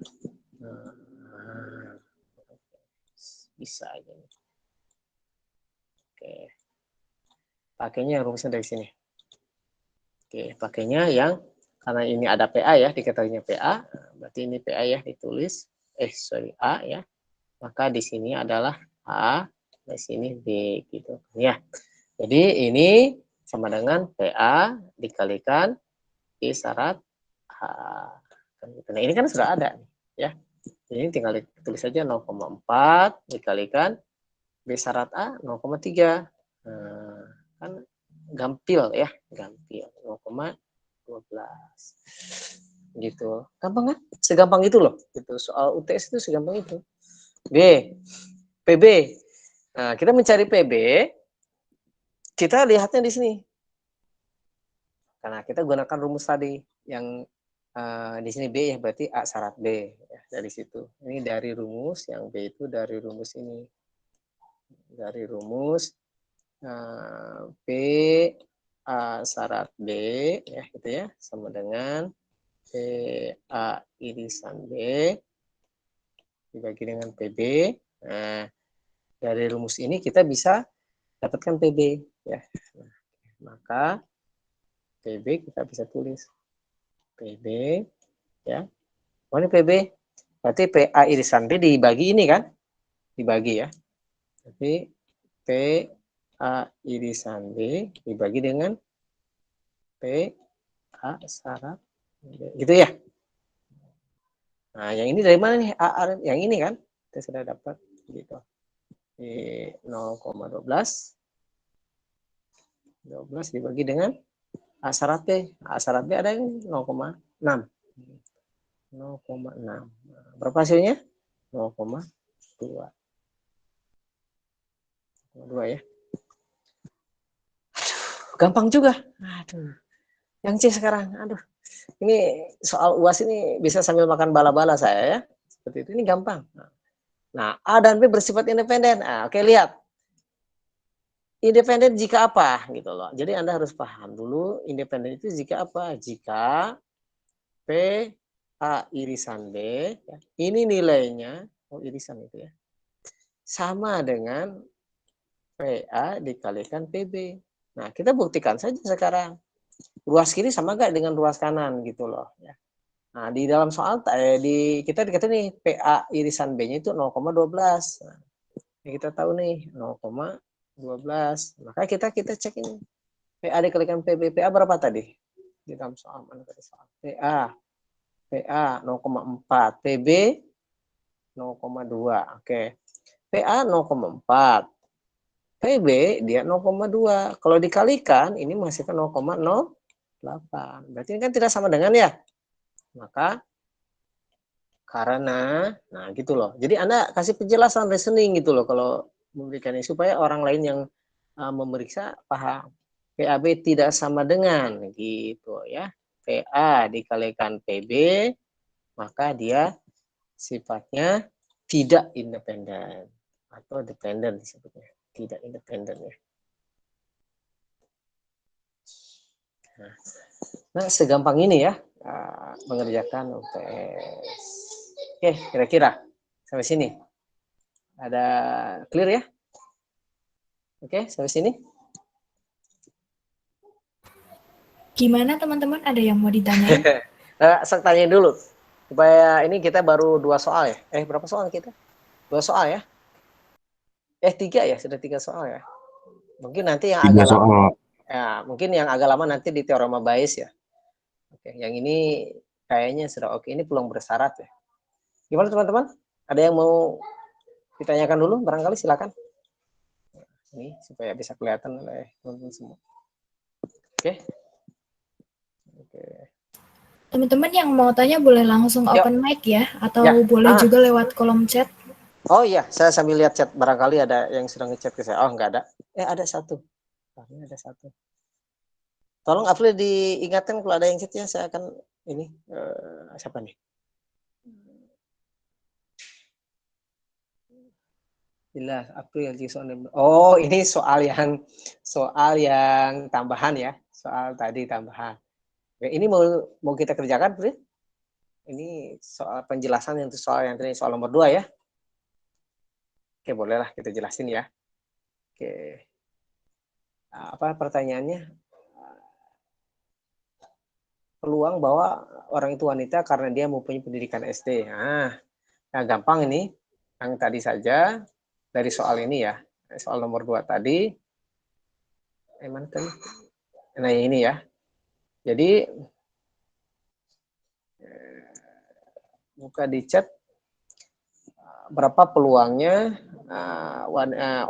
bisa aja. Oke. Pakainya rumusnya dari sini. Oke, pakainya yang karena ini ada PA ya, diketahuinya PA, berarti ini PA ya ditulis, A ya. Maka di sini adalah A, di sini B gitu ya. Jadi ini sama dengan PA dikalikan I syarat H. Nah, ini kan sudah ada ya. Jadi tinggal ditulis saja 0,4 dikalikan B syarat A 0,3. Nah, kan gampil ya, gampil 0,12 gitu. Gampang kan? Segampang itu loh. Gitu. Soal UTS itu segampang itu. B, PB. Nah, kita mencari PB, kita lihatnya di sini. Karena kita gunakan rumus tadi yang di sini B ya, berarti A syarat B ya, dari situ. Ini dari rumus, yang B itu dari rumus ini. Dari rumus P A syarat B ya gitu ya, sama dengan P A irisan B dibagi dengan PB. Nah, dari rumus ini kita bisa dapatkan PB ya. Nah, maka PB kita bisa tulis PB ya. Oh, ini PB. Berarti PA irisan B dibagi ini kan? Dibagi ya. Jadi PA irisan B dibagi dengan PA syarat B. Gitu ya. Nah, yang ini dari mana nih? A, yang ini kan? Kita sudah dapat gitu. Di 0,12 dibagi dengan A syarat B. A syarat B ada yang 0,6. 0,6. Berapa hasilnya? 0,2. 2 ya. Gampang juga. Aduh. Yang C sekarang. Aduh. Ini soal UAS ini bisa sambil makan bala-bala saya ya. Seperti itu. Ini gampang. Nah, A dan B bersifat independen. Nah, oke, lihat. Independen jika apa gitu loh. Jadi Anda harus paham dulu independen itu jika apa? Jika P A irisan B, ya, ini nilainya, irisan itu ya, sama dengan PA dikalikan PB. Nah, kita buktikan saja sekarang. Ruas kiri sama gak dengan ruas kanan gitu loh. Ya. Nah, di dalam soal kita dikata nih PA irisan B-nya itu 0,12. Nah, kita tahu nih 0,12. Maka kita cek ini. PA dikalikan PB. PA berapa tadi? Di dalam soal mana tadi soal? PA 0,4, PB 0,2. Oke. PA 0,4. PB dia 0,2. Kalau dikalikan ini menghasilkan 0,08. Berarti ini kan tidak sama dengan ya. Maka karena nah gitu loh. Jadi Anda kasih penjelasan reasoning gitu loh kalau memberikan ini supaya orang lain yang memeriksa paham. PAB tidak sama dengan gitu ya. PA dikalikan PB, maka dia sifatnya tidak independen atau dependen disebutnya, tidak independen ya. Nah, segampang ini ya mengerjakan UTS. Oke, kira-kira sampai sini ada clear ya? Oke, sampai sini. Gimana teman-teman? Ada yang mau ditanyain? Saya tanyain dulu. Supaya ini kita baru 2 soal ya. Berapa soal kita? 2 soal ya. 3 ya, sudah 3 soal ya. Mungkin nanti yang 3 agak lama, soal. ya mungkin yang agak lama nanti di teorema Bayes ya. Oke, yang ini kayaknya sudah oke. Ini peluang bersyarat ya. Gimana teman-teman? Ada yang mau ditanyakan dulu? Barangkali silakan. Ini supaya bisa kelihatan oleh teman-teman semua. Oke. Oke. Teman-teman yang mau tanya boleh langsung Yuk. open mic ya, atau Ya. boleh juga lewat kolom chat. Oh iya, saya sambil lihat chat. Barangkali ada yang sudah ngechat ke saya. Oh, enggak ada. Ada satu. Ini ada satu. Tolong April diingatkan kalau ada yang chat ya, saya akan ini siapa nih? Jelas April Jason. Oh, ini soal yang tambahan ya. Soal tadi tambahan. Oke, ini mau kita kerjakan, April? Ini soal penjelasan untuk soal yang tadi, soal nomor 2 ya. Oke, bolehlah kita jelasin ya. Oke. Apa pertanyaannya? Peluang bahwa orang itu wanita karena dia mempunyai pendidikan SD. Nah, gampang ini. Yang tadi saja dari soal ini ya. Soal nomor 2 tadi. Nah, ini ya. Jadi buka di chat berapa peluangnya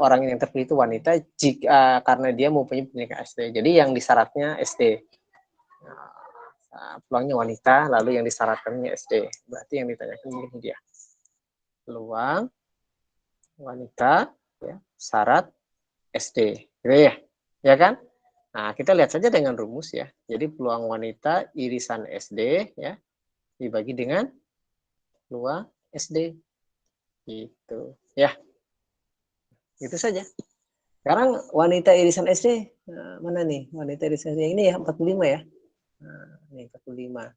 orang yang terpilih itu wanita jika karena dia mempunyai pendidikan SD. Jadi yang disyaratnya SD. Peluangnya wanita, lalu yang disyaratkannya SD. Berarti yang ditanyakan ini dia. Peluang wanita, ya, syarat SD. Gitu ya. Ya kan? Nah, kita lihat saja dengan rumus ya. Jadi peluang wanita irisan SD ya dibagi dengan peluang SD. Gitu. Ya. Itu saja. Sekarang wanita irisan SD mana nih? Wanita irisan SD ini ya 45 ya. Nah, ini 45.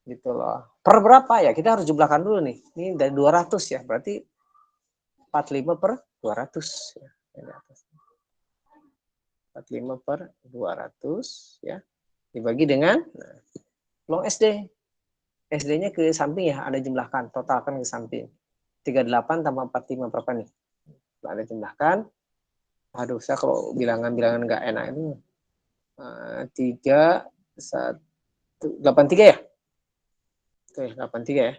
Gitu loh. Per berapa ya? Kita harus jumlahkan dulu nih. Ini dari 200 ya. Berarti 45 per 200 ya. 45 per 200 ya. Dibagi dengan peluang SD. SD-nya ke samping ya, ada jumlahkan, totalkan ke samping. 38 tambah 45 berapa nih? Ada jumlahkan. Aduh, saya kalau bilangan-bilangan nggak enak itu 3, 1, 83 ya? Oke, 83 ya.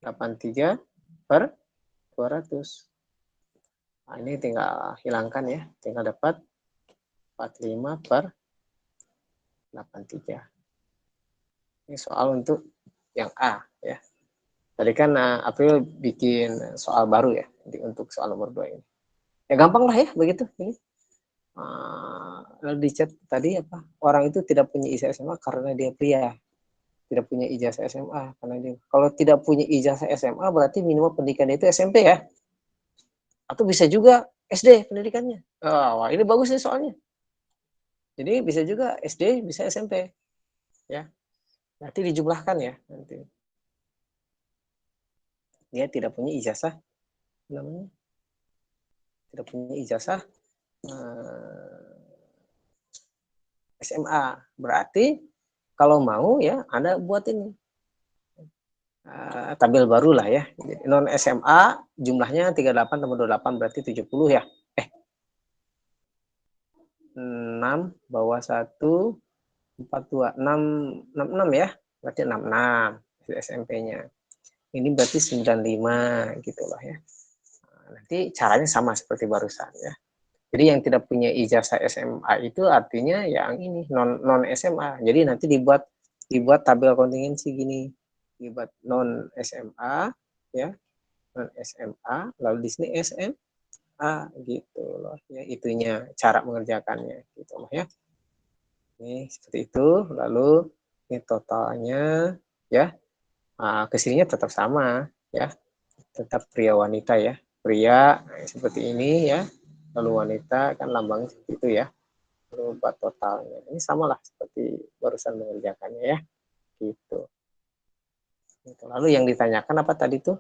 83 per 200. Nah, ini tinggal hilangkan ya. Tinggal dapat 45 per 83. Ini soal untuk yang A ya. Tadi kan April bikin soal baru ya untuk soal nomor 2 ini. Ya gampang lah ya begitu. Ini. Lalu di chat tadi apa? Orang itu tidak punya ijazah SMA karena dia pria. Tidak punya ijazah SMA karena dia. Kalau tidak punya ijazah SMA berarti minimal pendidikan itu SMP ya. Atau bisa juga SD pendidikannya. Wah, ini bagus nih soalnya. Jadi bisa juga SD, bisa SMP. Ya. Nanti dijumlahkan ya nanti. Dia tidak punya ijazah namanya. Tidak punya ijazah SMA. Berarti kalau mau ya Anda buat ini tabel baru lah ya. Non SMA jumlahnya 38 tambah 28 berarti 70 ya. 6 bawah 1 42 6 66 ya. Berarti 66 SMP-nya. Ini berarti 95 gitu lah ya. Nanti caranya sama seperti barusan ya. Jadi yang tidak punya ijazah SMA itu artinya yang ini non SMA. Jadi nanti dibuat tabel kontingensi gini. Dibuat non SMA ya. Non SMA lalu di sini SMA gitu loh ya, itunya cara mengerjakannya gitu loh ya. Ini seperti itu, lalu ini totalnya ya. Kesininya tetap sama ya. Tetap pria wanita ya. Pria seperti ini ya. Lalu wanita kan lambang seperti itu ya. Lalu buat totalnya. Ini samalah seperti barusan mengerjakannya ya. Gitu. Lalu yang ditanyakan apa tadi tuh?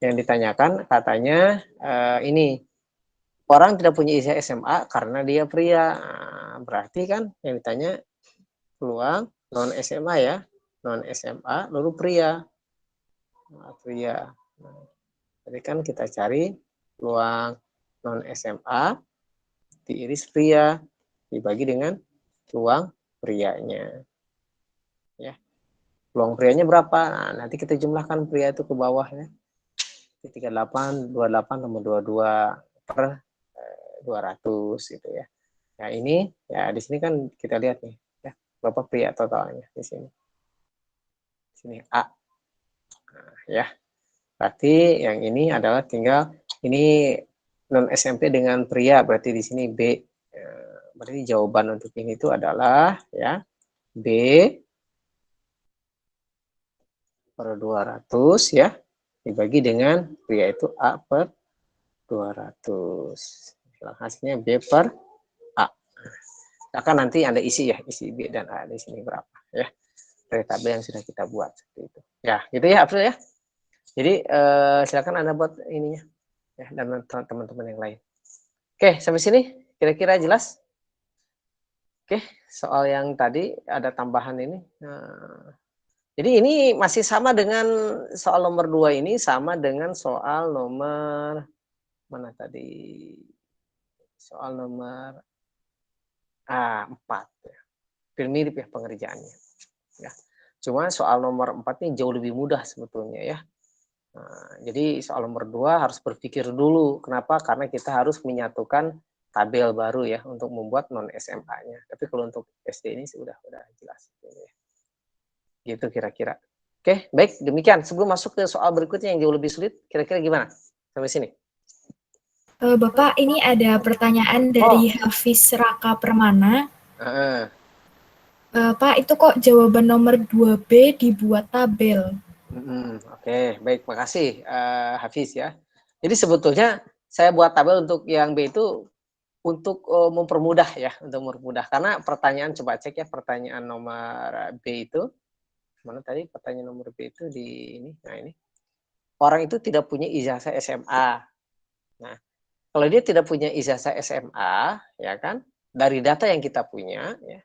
Yang ditanyakan katanya ini orang tidak punya ijazah SMA karena dia pria. Berarti kan yang ditanya peluang non SMA ya. Non SMA lalu pria. Pria. Jadi kan kita cari Peluang non SMA diiris pria dibagi dengan peluang prianya. Ya. Peluang prianya berapa? Nah, nanti kita jumlahkan pria itu ke bawah ya. 38, 28 tambah 22 per 200 gitu ya. Nah, ini ya di sini kan kita lihat nih ya, berapa pria totalnya di sini. Di sini A. Nah, ya. Berarti yang ini adalah tinggal ini non SMP dengan pria, berarti di sini B. Berarti jawaban untuk ini itu adalah ya B per 200 ya dibagi dengan pria itu A per 200. Hasilnya B per A. Akan nanti Anda isi ya, isi B dan A di sini berapa ya. Dari tabel yang sudah kita buat seperti itu. Ya, gitu ya April ya. Jadi silakan Anda buat ininya ya dan teman-teman yang lain. Oke, sampai sini kira-kira jelas? Oke, soal yang tadi ada tambahan ini. Nah, jadi ini masih sama dengan soal nomor 2 ini, sama dengan soal nomor mana tadi? Soal nomor 4 ya. Mirip ya pengerjaannya. Ya. Cuma soal nomor 4 ini jauh lebih mudah sebetulnya ya. Nah, jadi soal nomor 2 harus berpikir dulu. Kenapa? Karena kita harus menyatukan tabel baru ya untuk membuat non SMA-nya. Tapi kalau untuk SD ini sudah jelas. Gitu kira-kira. Oke, baik. Demikian. Sebelum masuk ke soal berikutnya yang jauh lebih sulit, kira-kira gimana? Sampai sini. Bapak, ini ada pertanyaan dari Hafiz Raka Permana. Pak, itu kok jawaban nomor 2B dibuat tabel? Oke, baik. Makasih Hafiz ya. Jadi sebetulnya saya buat tabel untuk yang B itu untuk mempermudah ya, untuk mempermudah. Karena pertanyaan, coba cek ya, pertanyaan nomor B itu, mana tadi pertanyaan nomor B itu di ini, nah ini. Orang itu tidak punya ijazah SMA. Nah, kalau dia tidak punya ijazah SMA, ya kan, dari data yang kita punya, ya,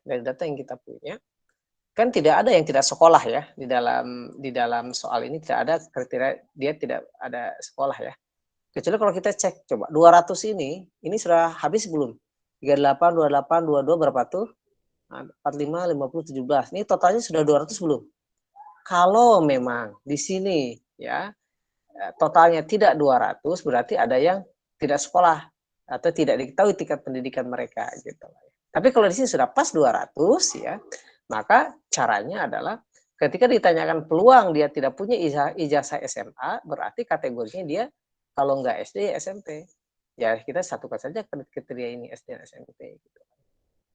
kan tidak ada yang tidak sekolah ya di dalam soal ini tidak ada kriteria dia tidak ada sekolah ya. Kecuali kalau kita cek coba 200 ini sudah habis belum? 38, 28, 22 berapa tuh? 45, 50, 17. Ini totalnya sudah 200 belum? Kalau memang di sini ya totalnya tidak 200 berarti ada yang tidak sekolah atau tidak diketahui tingkat pendidikan mereka gitu. Tapi kalau di sini sudah pas 200 ya, maka caranya adalah ketika ditanyakan peluang dia tidak punya ijazah SMA, berarti kategorinya dia kalau nggak SD ya SMP. Ya kita satukan saja kriteria ini SD dan SMP. Gitu.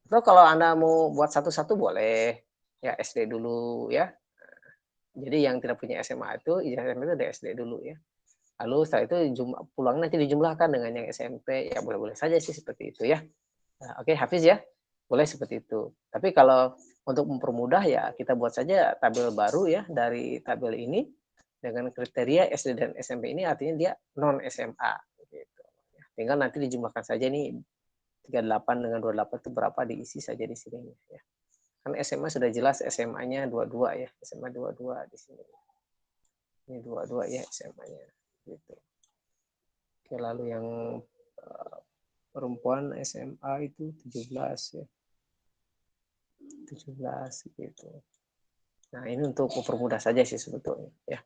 Atau kalau Anda mau buat satu-satu boleh, ya SD dulu ya. Jadi yang tidak punya SMA itu ijazah SMP itu dari SD dulu ya. Lalu setelah itu pulang nanti dijumlahkan dengan yang SMP, ya boleh-boleh saja sih seperti itu ya. Nah, oke, Hafiz ya, boleh seperti itu. Tapi kalau untuk mempermudah ya kita buat saja tabel baru ya dari tabel ini dengan kriteria SD dan SMP ini artinya dia non SMA. Gitu. Tinggal nanti dijumlahkan saja nih 38 dengan 28 itu berapa diisi saja di sini ya. Kan SMA sudah jelas SMA-nya 22 ya, SMA 22 di sini. Ini 22 ya SMA-nya. Gitu. Oke, lalu yang perempuan SMA itu 17 ya. 17 gitu. Nah, ini untuk mempermudah saja sih sebetulnya ya.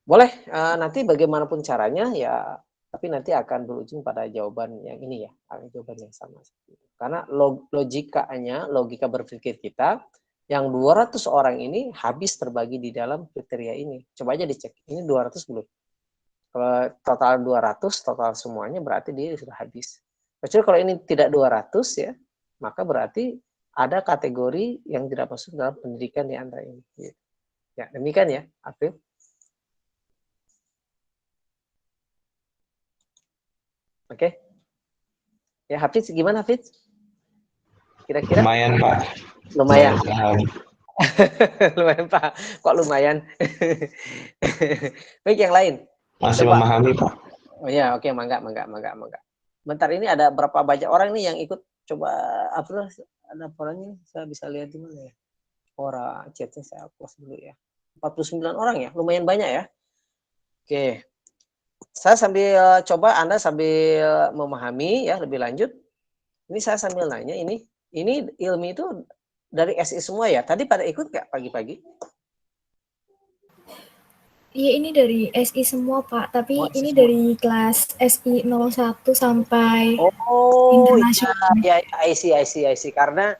Boleh nanti bagaimanapun caranya ya, tapi nanti akan berujung pada jawaban yang ini ya, jawaban yang sama. Karena logika berpikir kita yang 200 orang ini habis terbagi di dalam kriteria ini. Coba aja dicek, ini 200 belum? Kalau total 200, total semuanya berarti dia sudah habis. Kecuali kalau ini tidak 200 ya, maka berarti ada kategori yang tidak masuk dalam pendidikan di antara ini. Ya, demikian ya, April. Oke. Ya, Hafiz, gimana Hafiz? Kira-kira? Lumayan, Pak. Lumayan. Lumayan, Pak. Kok lumayan? Baik, yang lain. Masih coba memahami, Pak. Oh ya, oke, mangga. Bentar, ini ada berapa banyak orang nih yang ikut? Coba April, ada orangnya, saya bisa lihat di mana ya? Orang chatnya saya close dulu ya. 49 orang ya, lumayan banyak ya. Oke. Saya sambil coba Anda sambil memahami ya lebih lanjut. Ini saya sambil nanya ini ilmu itu dari SI semua ya? Tadi pada ikut nggak pagi-pagi? Iya, ini dari SI semua, Pak. Oh, Tapi SI ini semua. dari kelas SI 01 sampai Oh, internasional. ya, I see. Karena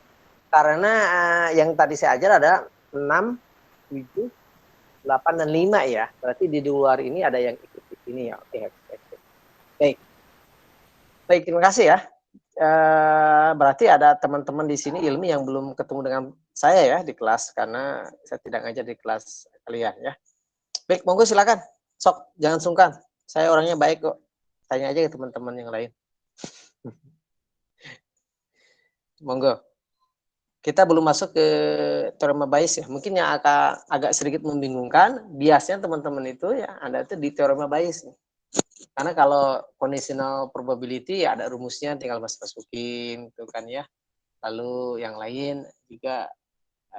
yang tadi saya ajar ada 6, 7, 8 dan 5 ya. Berarti di luar ini ada yang ikut di sini ya. Oke. Baik. Baik, terima kasih ya. Berarti ada teman-teman di sini ilmu yang belum ketemu dengan saya ya di kelas karena saya tidak ngajar di kelas kalian ya. Baik, monggo silakan. Sok, jangan sungkan. Saya orangnya baik kok. Tanya aja ke teman-teman yang lain. Monggo. Kita belum masuk ke teorema Bayes ya. Mungkin yang agak sedikit membingungkan, biasanya teman-teman itu ya Anda itu di teorema Bayes. Karena kalau conditional probability ya ada rumusnya tinggal masukin gitu kan ya. Lalu yang lain juga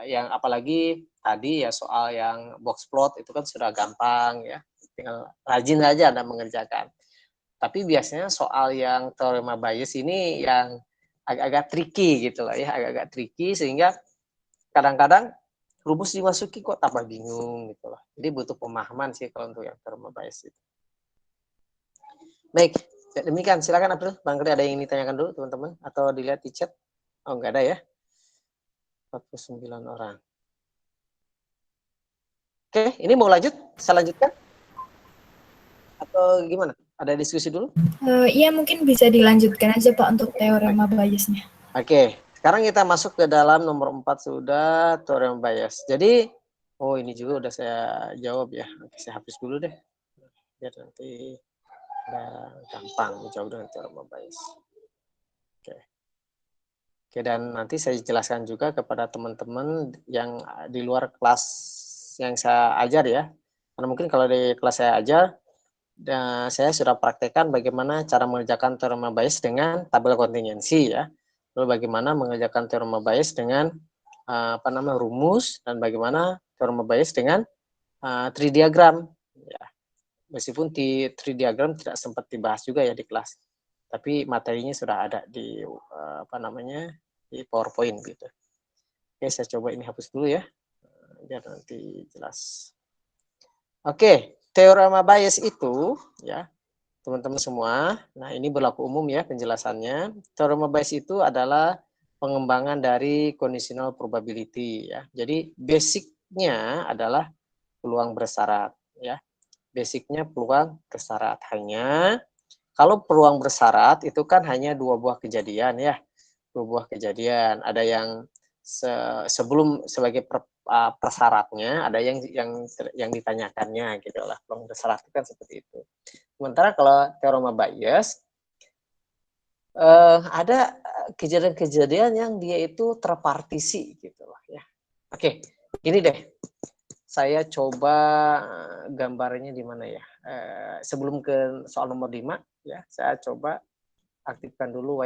yang apalagi tadi ya soal yang box plot itu kan sudah gampang ya. Tinggal rajin aja Anda mengerjakan. Tapi biasanya soal yang teorema Bayes ini yang agak-agak tricky gitu lah ya, agak-agak tricky sehingga kadang-kadang rumus dimasuki kok tambah bingung gitu lah. Jadi butuh pemahaman sih kalau untuk yang teorema Bayes itu. Baik, demikian silakan Abdul. Barangkali ada yang ditanyakan dulu teman-teman atau dilihat di chat. Oh, enggak ada ya. 49 orang. Oke, ini mau lanjut? Saya lanjutkan? Atau gimana? Ada diskusi dulu? Iya, mungkin bisa dilanjutkan aja, Pak, untuk teorema Bayes-nya. Oke, sekarang kita masuk ke dalam nomor 4 sudah teorema Bayes. Jadi, oh ini juga udah saya jawab ya. Oke, saya hapus dulu deh. Biar nanti gampang menjawab dengan teorema Bayes. Oke. Oke, dan nanti saya jelaskan juga kepada teman-teman yang di luar kelas yang saya ajar ya. Karena mungkin kalau di kelas saya ajar, saya sudah praktekkan bagaimana cara mengerjakan teorema Bayes dengan tabel kontingensi ya. Lalu bagaimana mengerjakan teorema Bayes dengan rumus dan bagaimana teorema Bayes dengan tree diagram. Ya. Meskipun di tree diagram tidak sempat dibahas juga ya di kelas, tapi materinya sudah ada di di PowerPoint gitu. Oke, saya coba ini hapus dulu ya, biar nanti jelas. Oke, teorema Bayes itu ya teman-teman semua. Nah, ini berlaku umum ya penjelasannya. Teorema Bayes itu adalah pengembangan dari conditional probability ya. Jadi basicnya adalah peluang bersyarat ya. Basicnya peluang bersyarat. Hanya kalau peluang bersyarat itu kan hanya 2 buah kejadian ya. 2 buah kejadian. Ada yang sebelum sebagai persyaratnya, ada yang ditanyakannya gitu lah. Peluang bersyarat itu kan seperti itu. Sementara kalau teorema Bayes ada kejadian-kejadian yang dia itu terpartisi gitu lah ya. Oke, ini deh. Saya coba gambarnya di mana ya. Sebelum ke soal nomor 5 ya, saya coba aktifkan dulu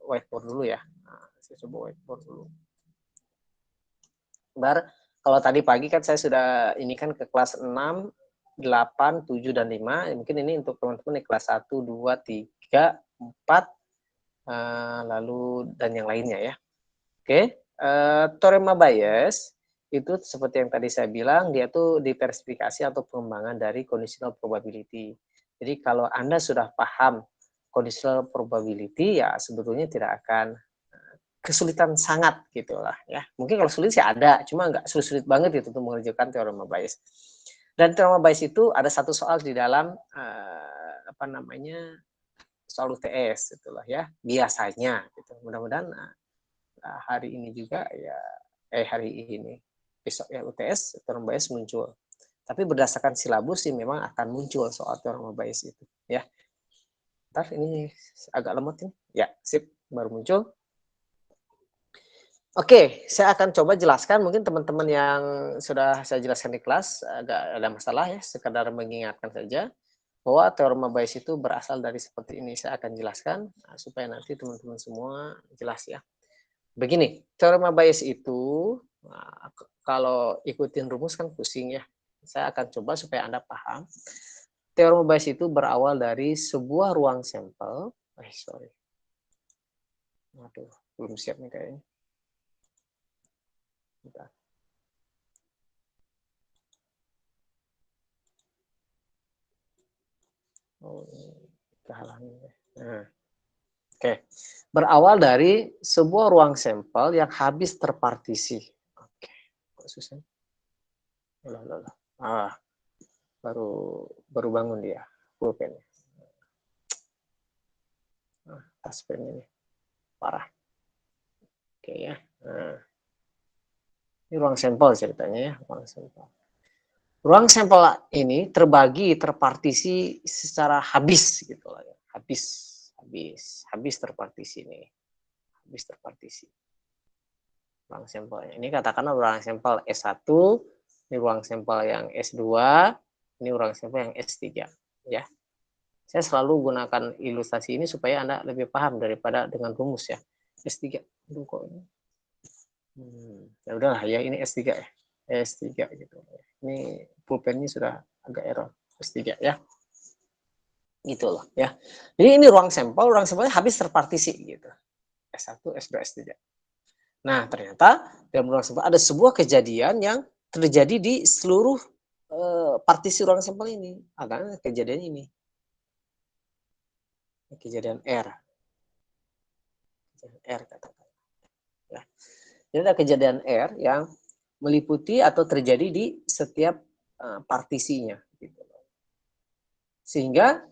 whiteboard dulu ya. Nah, saya coba whiteboard dulu. Kalau tadi pagi kan saya sudah ini kan ke kelas 6, 8, 7, dan 5. Mungkin ini untuk teman-teman di kelas 1, 2, 3, 4, lalu dan yang lainnya ya. Oke, teorema Bayes itu seperti yang tadi saya bilang, dia tuh diversifikasi atau pengembangan dari conditional probability. Jadi kalau Anda sudah paham conditional probability, ya sebetulnya tidak akan kesulitan sangat gitulah ya. Mungkin kalau sulit sih ada, cuma nggak sulit-sulit banget gitu untuk mengerjakan teorema Bayes. Dan teorema Bayes itu ada satu soal di dalam soal UTS itulah ya biasanya gitu. Mudah-mudahan hari ini juga ya hari ini besok ya UTS teorema Bayes muncul. Tapi berdasarkan silabus sih memang akan muncul soal teorema Bayes itu ya. Ntar ini agak lemot nih. Ya, sip, baru muncul. Oke, saya akan coba jelaskan. Mungkin teman-teman yang sudah saya jelaskan di kelas agak ada masalah ya, sekadar mengingatkan saja bahwa teorema Bayes itu berasal dari seperti ini. Saya akan jelaskan supaya nanti teman-teman semua jelas ya. Begini, teorema Bayes itu kalau ikutin rumus kan pusing ya. Saya akan coba supaya Anda paham. teorema Bayes itu berawal dari sebuah ruang sampel. Sorry. Waduh, belum siap nih kayaknya. Bentar. Oh, ini kehalangan. Nah. Oke. Berawal dari sebuah ruang sampel yang habis terpartisi. Oke. Kok susah? Loh. Baru bangun dia. Pulpen. Taspen ini parah. Oke ya. Nah. Ini ruang sampel ceritanya ya, ruang sampel. Ruang sampel ini terpartisi secara habis gitu lah ya. Habis terpartisi ini. Habis terpartisi. Ruang sampelnya. Ini katakanlah ruang sampel S1, ini ruang sampel yang S2, ini ruang sampel yang S3 ya. Saya selalu gunakan ilustrasi ini supaya Anda lebih paham daripada dengan rumus ya. S3. Aduh kok ini. Ya udahlah ya, ini S3 ya. S3 gitu. Ini pulpennya sudah agak error. S3 ya. Gitu loh ya. Jadi ini ruang sampelnya habis terpartisi gitu. S1, S2, S3. Nah, ternyata dalam ruang sampel ada sebuah kejadian yang terjadi di seluruh partisi ruang sampel ini. Ada kejadian ini. Kejadian R. Kejadian R katakan. Ya. Jadi ada kejadian R yang meliputi atau terjadi di setiap partisinya. Gitu. Sehingga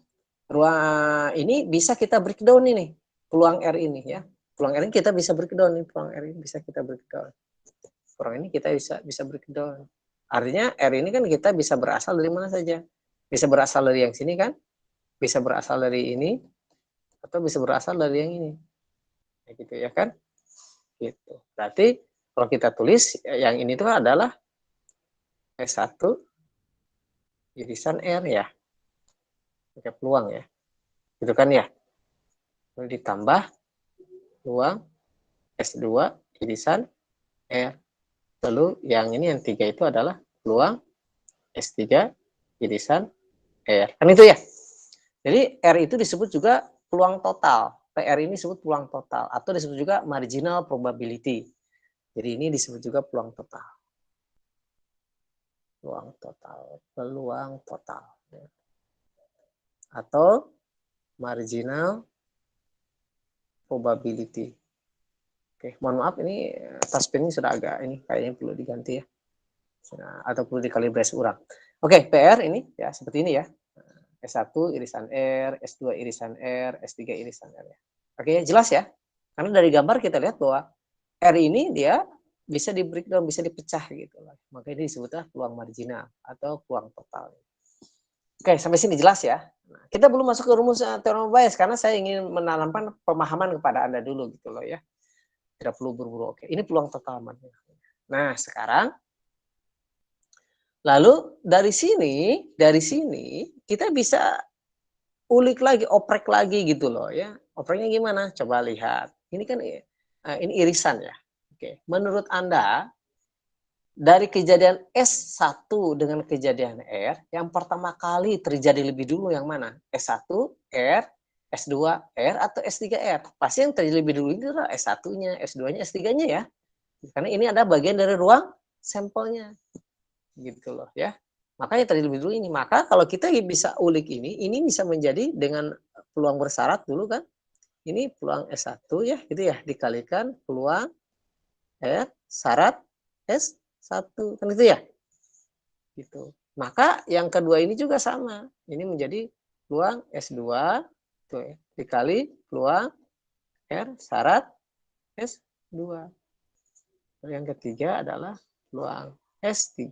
ruang ini bisa kita breakdown ini, peluang R ini ya. Peluang R ini kita bisa breakdown nih, peluang R ini bisa kita breakdown. Peluang ini kita bisa breakdown. Artinya R ini kan kita bisa berasal dari mana saja. Bisa berasal dari yang sini kan? Bisa berasal dari ini atau bisa berasal dari yang ini. Ya gitu ya kan? Gitu. Berarti kalau kita tulis yang ini tuh adalah S1 irisan R ya. Pakai peluang ya. Gitu kan ya. Lalu ditambah peluang S2 irisan R. Lalu yang ini yang 3 itu adalah peluang S3 irisan R. Kan itu ya. Jadi R itu disebut juga peluang total. PR ini disebut peluang total atau disebut juga marginal probability. Jadi ini disebut juga peluang total. Peluang total. Atau marginal probability. Oke, mohon maaf ini taspen ini sudah agak ini kayaknya perlu diganti ya. Atau perlu dikalibrasi ulang. Oke, PR ini ya seperti ini ya. S1 irisan R, S2 irisan R, S3 irisan R ya. Oke, jelas ya? Karena dari gambar kita lihat bahwa R ini dia bisa di breakdown, bisa dipecah gitu. Maka ini disebutlah peluang marginal atau peluang total. Oke, sampai sini jelas ya. Nah, kita belum masuk ke rumus teorema Bayes karena saya ingin menanamkan pemahaman kepada Anda dulu gitu loh ya. Tidak perlu buru-buru. Oke, ini peluang total marginal. Nah, sekarang lalu dari sini kita bisa ulik lagi, oprek lagi gitu loh ya. Opreknya gimana? Coba lihat. Ini kan ini irisan ya. Oke, menurut Anda dari kejadian S1 dengan kejadian R, yang pertama kali terjadi lebih dulu yang mana? S1 R, S2 R atau S3 R? Pasti yang terjadi lebih dulu itu adalah S1-nya, S2-nya, S3-nya ya. Karena ini ada bagian dari ruang sampelnya. Gitu loh ya. Makanya tadi lebih dulu ini. Maka kalau kita bisa ulik ini bisa menjadi dengan peluang bersyarat dulu kan. Ini peluang S1 ya, gitu ya, dikalikan peluang R syarat S1. Kan itu ya? Gitu. Maka yang kedua ini juga sama. Ini menjadi peluang S2 tuh ya, dikali peluang R syarat S2. Yang ketiga adalah peluang S3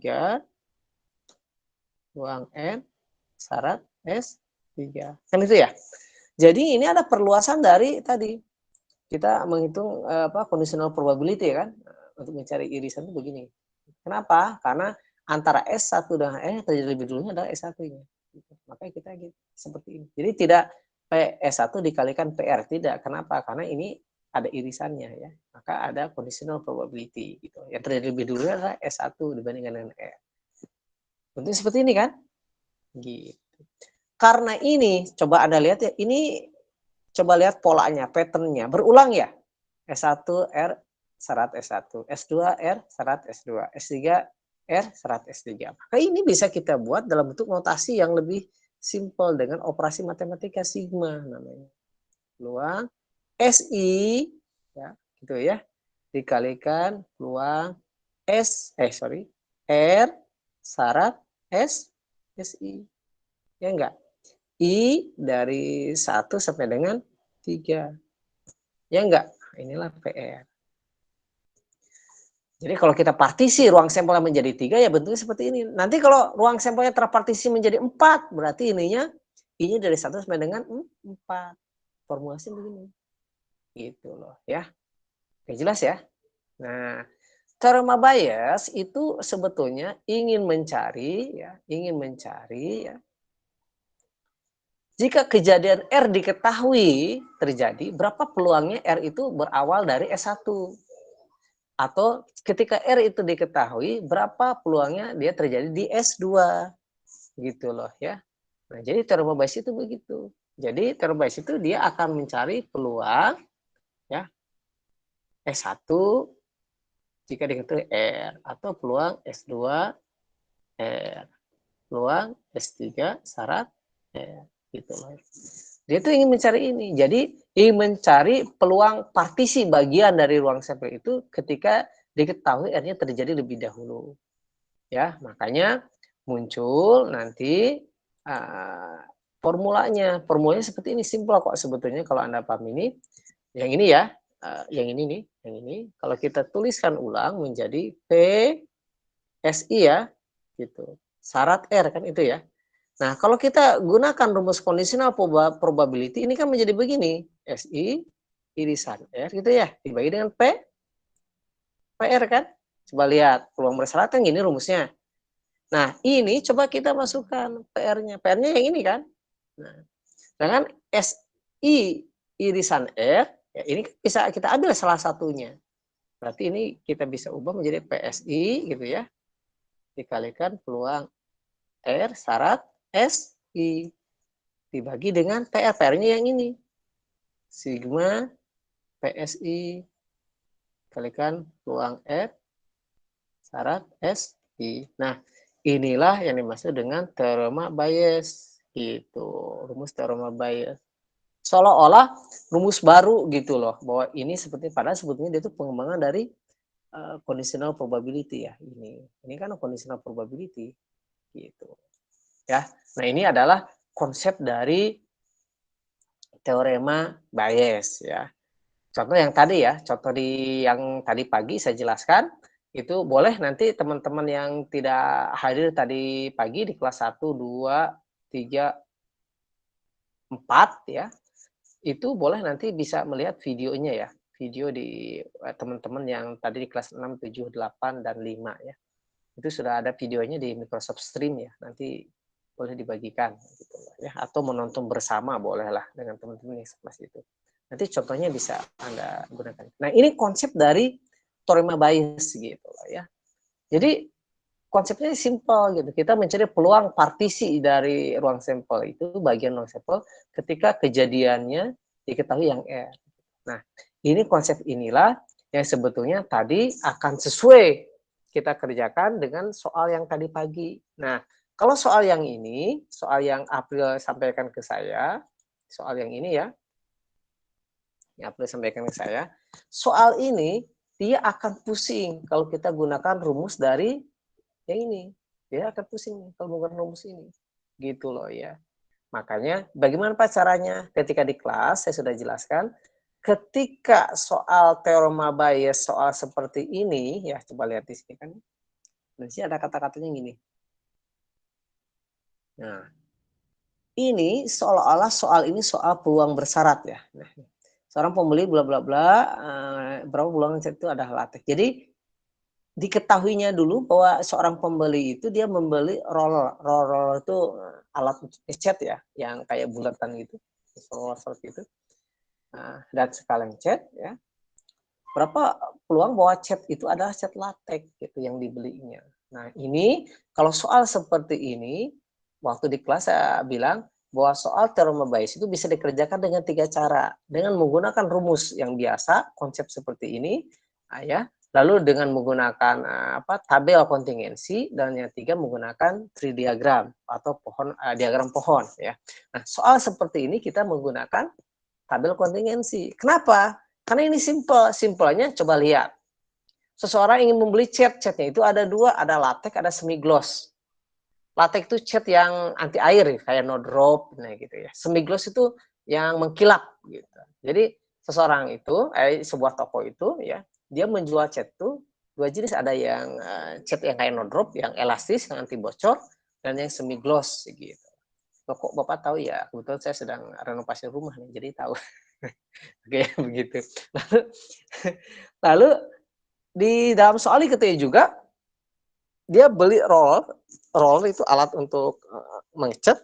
peluang N syarat S3. Kan itu ya. Jadi ini ada perluasan dari tadi. Kita menghitung conditional probability kan untuk mencari irisan itu begini. Kenapa? Karena antara S1 dengan N terjadi lebih dulunya adalah S1-nya. Makanya kita gitu, seperti ini. Jadi tidak S1 dikalikan PR, tidak. Kenapa? Karena ini ada irisannya ya. Maka ada conditional probability gitu. Yang terjadi lebih dulu adalah S1 dibandingkan dengan R. Tentu seperti ini kan? Gitu. karena ini, coba Anda lihat ya, ini coba lihat polanya, pattern-nya, berulang ya. S1 R syarat S1, S2 R syarat S2, S3 R syarat S3. Maka ini bisa kita buat dalam bentuk notasi yang lebih simpel dengan operasi matematika sigma namanya. Peluang SI ya, gitu ya, dikalikan peluang R syarat SI. Ya enggak? I dari 1 sampai dengan 3. Ya enggak? Inilah PR. Jadi kalau kita partisi ruang sampelnya menjadi 3 ya bentuknya seperti ini. Nanti kalau ruang sampelnya terpartisi menjadi 4, berarti ininya I-nya dari 1 sampai dengan 4. Formulasi begini. Gitu loh ya. Oke, jelas ya? Nah, teorema Bayes itu sebetulnya ingin mencari ya, jika kejadian R diketahui terjadi, berapa peluangnya R itu berawal dari S1? Atau ketika R itu diketahui, berapa peluangnya dia terjadi di S2? Gitu loh ya. Nah, jadi teorema Bayes itu begitu. Jadi teorema Bayes itu dia akan mencari peluang ya S1 jika diketahui R, atau peluang S2 R, peluang S3 syarat R, gitu loh. Dia tuh ingin mencari ini. Jadi ingin mencari peluang partisi bagian dari ruang sampel itu ketika diketahui R-nya terjadi lebih dahulu. Ya, makanya muncul nanti formulanya. Formulanya seperti ini, simpel kok sebetulnya kalau Anda paham ini. Yang ini ya, yang ini nih, yang ini. Kalau kita tuliskan ulang menjadi PSI ya, gitu. Syarat R kan itu ya. Nah, kalau kita gunakan rumus conditional probability, ini kan menjadi begini. SI irisan R gitu ya, dibagi dengan PR kan. Coba lihat, peluang bersyarat kan gini rumusnya. Nah, ini coba kita masukkan PR-nya. PR-nya yang ini kan. Nah, dengan SI irisan R, ya ini bisa kita ambil salah satunya. Berarti ini kita bisa ubah menjadi PSI gitu ya. Dikalikan peluang R syarat SI dibagi dengan PR. PR-nya yang ini. Sigma PSI kalikan peluang R syarat SI. Nah, inilah yang dimaksud dengan teorema Bayes. Gitu, rumus teorema Bayes. Seolah-olah rumus baru gitu loh, bahwa ini seperti padahal sebetulnya dia itu pengembangan dari conditional probability ya. Ini kan conditional probability gitu. Ya. Nah, ini adalah konsep dari teorema Bayes ya. Contoh yang tadi ya, contoh yang tadi pagi saya jelaskan, itu boleh nanti teman-teman yang tidak hadir tadi pagi di kelas 1, 2, 3, 4 ya, itu boleh nanti bisa melihat videonya ya. Video di teman-teman yang tadi di kelas 6, 7, 8, dan 5 ya. Itu sudah ada videonya di Microsoft Stream ya, nanti boleh dibagikan gitu ya, atau menonton bersama bolehlah dengan teman-teman yang sekelas itu. Nanti contohnya bisa Anda gunakan. Nah, ini konsep dari teorema Bayes gitu loh ya. Jadi konsepnya simpel gitu. Kita mencari peluang partisi dari ruang sampel itu, bagian ruang sampel ketika kejadiannya diketahui yang R. Nah, ini konsep inilah yang sebetulnya tadi akan sesuai kita kerjakan dengan soal yang tadi pagi. Nah, kalau soal yang ini, soal yang April sampaikan ke saya, soal yang ini ya, yang April sampaikan ke saya, soal ini dia akan pusing kalau kita gunakan rumus dari yang ini. Dia akan pusing kalau menggunakan rumus ini. Gitu loh ya. Makanya bagaimana Pak caranya? Ketika di kelas saya sudah jelaskan, ketika soal teorema Bayes, soal seperti ini, ya coba lihat di sini kan. Di sini ada kata-katanya gini. Nah, ini seolah-olah soal ini soal peluang bersyarat ya. Nah, seorang pembeli bla bla bla, berapa peluang itu ada latex. Jadi diketahuinya dulu bahwa seorang pembeli itu dia membeli roller itu alat cat ya, yang kayak bulatan gitu, roller seperti itu. Nah, dan sekalian cat ya, berapa peluang bahwa cat itu adalah cat latex gitu yang dibelinya. Nah, ini kalau soal seperti ini waktu di kelas saya bilang bahwa soal teorema Bayes itu bisa dikerjakan dengan 3 cara. Dengan menggunakan rumus yang biasa, konsep seperti ini, ya. Lalu dengan menggunakan tabel kontingensi, dan yang 3 menggunakan tree diagram atau diagram pohon, ya. Nah, soal seperti ini kita menggunakan tabel kontingensi. Kenapa? Karena ini simple. Simpelnya coba lihat. Seseorang ingin membeli cat, catnya itu ada 2, ada latex, ada semi gloss. Latex itu cat yang anti air, kayak no drop, nah gitu ya. Semi gloss itu yang mengkilap gitu. Jadi seseorang itu, sebuah toko itu ya, dia menjual cat itu 2 jenis, ada yang cat yang kayak no drop, yang elastis, yang anti bocor, dan yang semi gloss gitu. Kok Bapak tahu ya? Kebetulan saya sedang renovasi rumah nih, jadi tahu. Oke, begitu. Lalu di dalam soal diketahui juga dia beli roll itu alat untuk mengecat,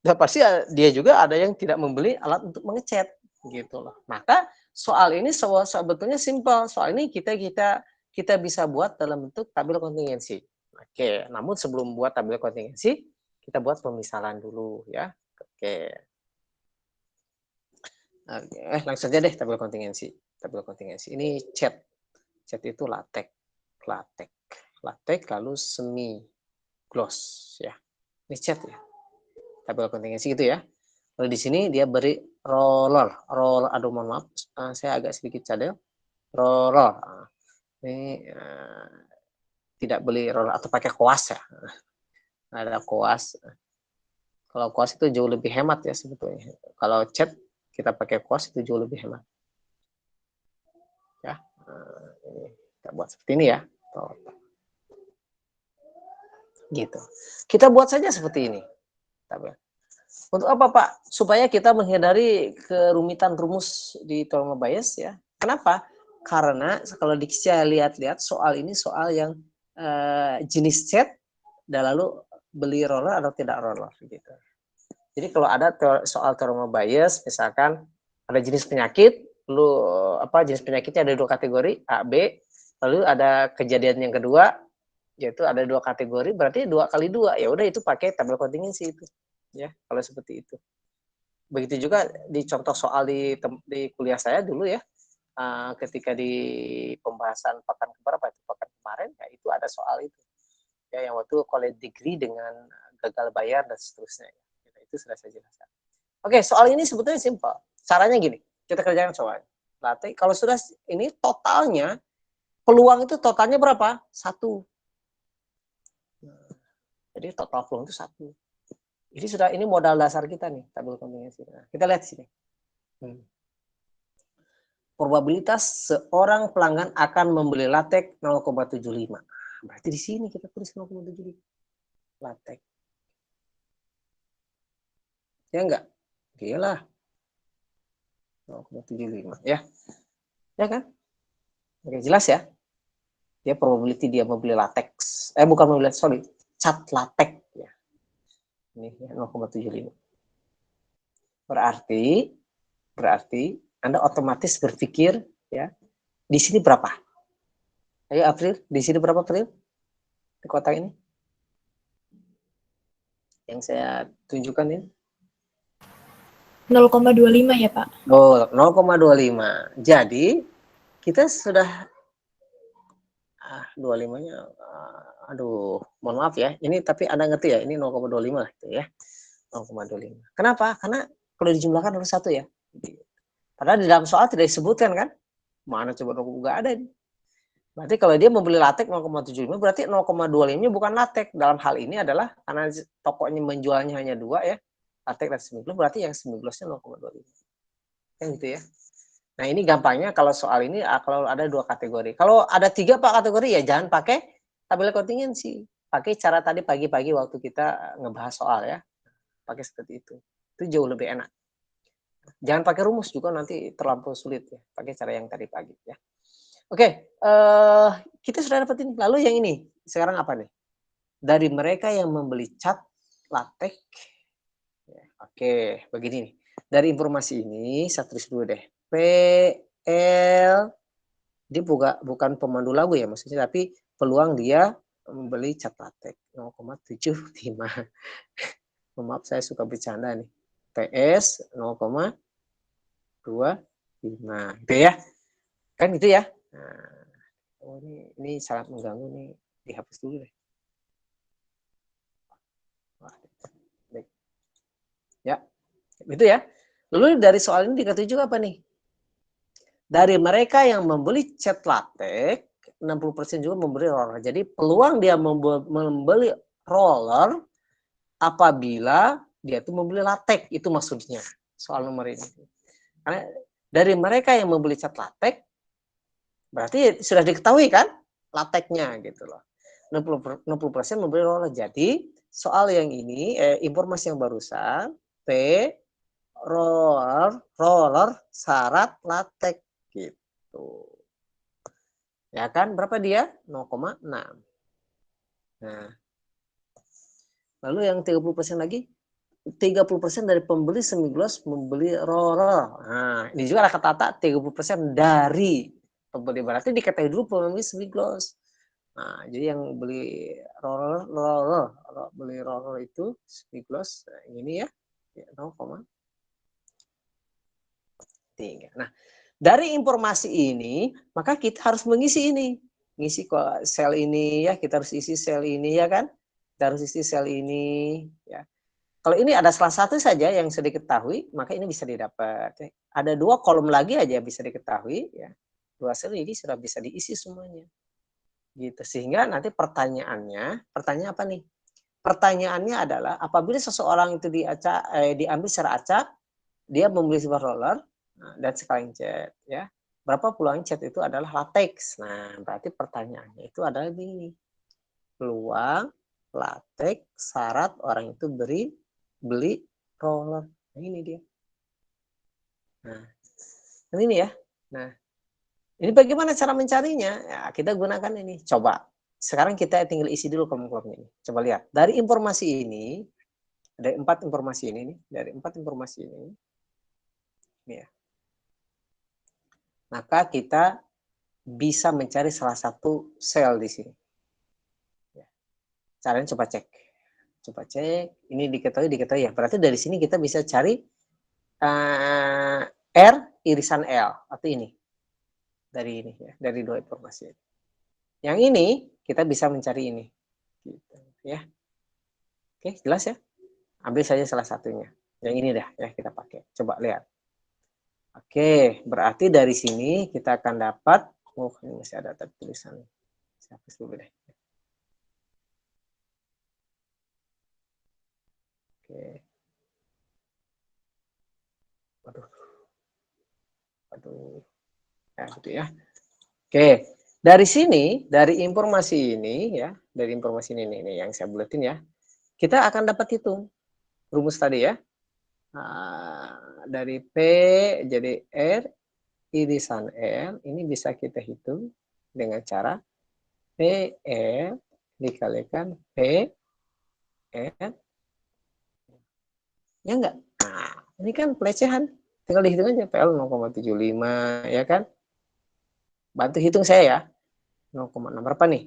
dan pasti dia juga ada yang tidak membeli alat untuk mengecat gitu loh. Maka soal ini sebetulnya simpel. Soal ini kita bisa buat dalam bentuk tabel kontingensi. Oke, namun sebelum buat tabel kontingensi, kita buat pemisalan dulu ya. Oke. Langsung aja deh tabel kontingensi. Tabel kontingensi ini cat itu latex lalu semi gloss ya. Ini cat ya. Tabel kontingensi gitu ya. Lalu di sini dia beri roller. Aduh mohon maaf, saya agak sedikit cadel. Roller. Ini tidak beli roller atau pakai koas ya. Ada koas. Kalau koas itu jauh lebih hemat ya sebetulnya. Kalau cat kita pakai koas itu jauh lebih hemat. Ya. Ini kita buat seperti ini ya. Gitu. Kita buat saja seperti ini. Untuk apa Pak? Supaya kita menghindari kerumitan rumus di teorema Bayes ya. Kenapa? Karena kalau saya lihat-lihat soal ini soal yang jenis cat, dan lalu beli roller atau tidak roller gitu. Jadi kalau ada soal teorema Bayes, misalkan ada jenis penyakit, lalu jenis penyakitnya ada 2 kategori A, B, lalu ada kejadian yang kedua, yaitu ada 2 kategori, berarti 2 kali 2, ya udah itu pakai tabel kontingensi itu, ya kalau seperti itu. Begitu juga di contoh soal di kuliah saya dulu ya, ketika di pembahasan pekan kemarin, ya itu ada soal itu, ya yang waktu college degree dengan gagal bayar dan seterusnya, ya, itu sudah saya jelaskan. Oke, soal ini sebetulnya simpel, caranya gini, kita kerjakan soal. Berarti kalau sudah ini totalnya, peluang itu totalnya berapa? 1. Jadi total peluang itu 1. Jadi sudah ini modal dasar kita nih, tabel kontingensi. Nah, kita lihat sini. Probabilitas seorang pelanggan akan membeli latex 0,75. Berarti di sini kita tulis 0,75. Latex. Ya enggak? Iyalah. 0,75 ya. Ya kan? Oke, jelas ya? Dia probability dia membeli latex. Bukan membeli, sorry. Cat latex ya. Ini 0,75. Berarti Anda otomatis berpikir ya, di sini berapa? Ayo April, di sini berapa April? Di kotak ini? Yang saya tunjukkan ini? 0,25 ya Pak? Oh, 0,25. Jadi kita sudah 25-nya aduh, mohon maaf ya. Ini tapi Anda ngerti ya, ini 0,25 itu ya. 0,25. Kenapa? Karena kalau dijumlahkan harus 1 ya. Padahal di dalam soal tidak disebutkan kan? Mana coba nggak ada ini. Berarti kalau dia membeli latex 0,75 berarti 0,25-nya bukan latex. Dalam hal ini adalah karena tokonya menjualnya hanya 2 ya. Latex dan semi gloss, berarti yang semi gloss-nya 0,25. Kan gitu ya. Nah, ini gampangnya kalau soal ini kalau ada 2 kategori. Kalau ada 3 Pak kategori ya jangan pakai tabel kontingensi. Pakai cara tadi pagi-pagi waktu kita ngebahas soal ya. Pakai seperti itu. Itu jauh lebih enak. Jangan pakai rumus juga nanti terlampau sulit ya. Pakai cara yang tadi pagi ya. Oke, kita sudah dapat ini. Lalu yang ini, sekarang apa nih? Dari mereka yang membeli cat latex. Oke, begini nih. Dari informasi ini, saya tulis dulu deh. PL, dia bukan pemandu lagu ya maksudnya, tapi peluang dia membeli cat latex 0,75. Maaf, saya suka bercanda nih. PS 0,25 gitu ya. Kan gitu ya. Nah, oh ini sangat mengganggu nih. Dihapus dulu deh. Baik. Ya, itu ya. Lalu dari soal ini dikatakan juga apa nih? Dari mereka yang membeli cat latex, 60% juga membeli roller. Jadi peluang dia membeli roller apabila dia tuh membeli latex, itu maksudnya soal nomor ini. Karena dari mereka yang membeli cat latex, berarti sudah diketahui kan lateknya gitu loh. 60% membeli roller. Jadi soal yang ini, informasi yang barusan, P roller syarat latex gitu. Ya kan, berapa dia? 0,6. Nah, lalu yang 30% lagi, 30% dari pembeli semigloss membeli roller. Nah, ini juga ada kata 30% dari pembeli, berarti diketahui dulu pembeli semigloss. Nah, jadi yang beli roller itu semigloss ini ya 0,3. Nah, dari informasi ini, maka kita harus mengisi ini. Ngisi sel ini ya, kita harus isi sel ini ya kan? Kita harus isi sel ini ya. Kalau ini ada salah satu saja yang sudah diketahui, maka ini bisa didapat. Ada 2 kolom lagi aja bisa diketahui ya. 2 sel ini sudah bisa diisi semuanya. Gitu. Sehingga nanti pertanyaan apa nih? Pertanyaannya adalah apabila seseorang itu diambil secara acak, dia membeli sebuah roller dan sekalian cat ya. Berapa peluang cat itu adalah latex. Nah, berarti pertanyaannya itu adalah ini. Peluang latex syarat orang itu beli roller. Nah, ini dia. Nah, ini ya. Nah, ini bagaimana cara mencarinya? Ya, kita gunakan ini. Coba. Sekarang kita tinggal isi dulu kolom-kolomnya ini. Coba lihat. Dari informasi ini, ada 4 informasi ini nih. Dari 4 informasi ini ya. Maka kita bisa mencari salah satu sel di sini. Ya. Caranya coba cek. Coba cek. Ini diketahui ya. Berarti dari sini kita bisa cari R irisan L atau ini. Dari ini ya, dari 2 informasi. Yang ini kita bisa mencari ini. Gitu, ya. Oke, jelas ya? Ambil saja salah satunya. Yang ini dah ya kita pakai. Coba lihat. Oke, berarti dari sini kita akan dapat, ini masih ada tulisan. Saya hapus dulu deh. Oke. Aduh. Ya, gitu ya. Oke, dari sini, dari informasi ini ya, dari informasi ini yang saya buletin ya, kita akan dapat hitung rumus tadi ya. Nah, dari P jadi R irisan L, ini bisa kita hitung dengan cara PL dikalikan P R. Ya enggak? Nah, ini kan pelecehan. Tinggal dihitung aja PL 0,75 ya kan? Bantu hitung saya ya. 0,6 berapa nih?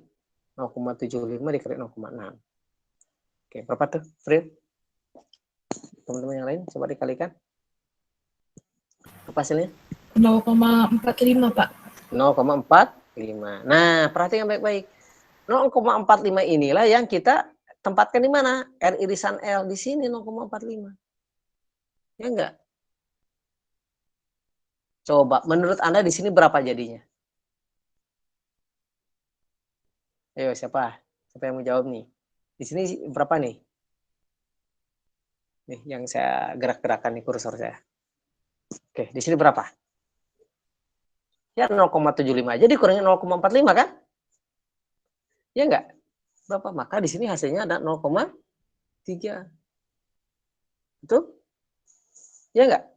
0,75 dikali 0,6. Oke, berapa tuh, Fred? Teman-teman yang lain coba dikalikan. Apa hasilnya? 0,45, Pak. 0,45. Nah, perhatikan baik-baik. 0,45 inilah yang kita tempatkan di mana? R irisan L di sini 0,45. Ya enggak? Coba, menurut Anda di sini berapa jadinya? Ayo, siapa? Siapa yang mau jawab nih? Di sini berapa nih? Nih, yang saya gerak-gerakan nih kursor saya. Oke, di sini berapa? Ya 0,75 aja dikurangin 0,45 kan? Ya enggak? Berapa? Maka di sini hasilnya ada 0,3. Betul? Ya enggak?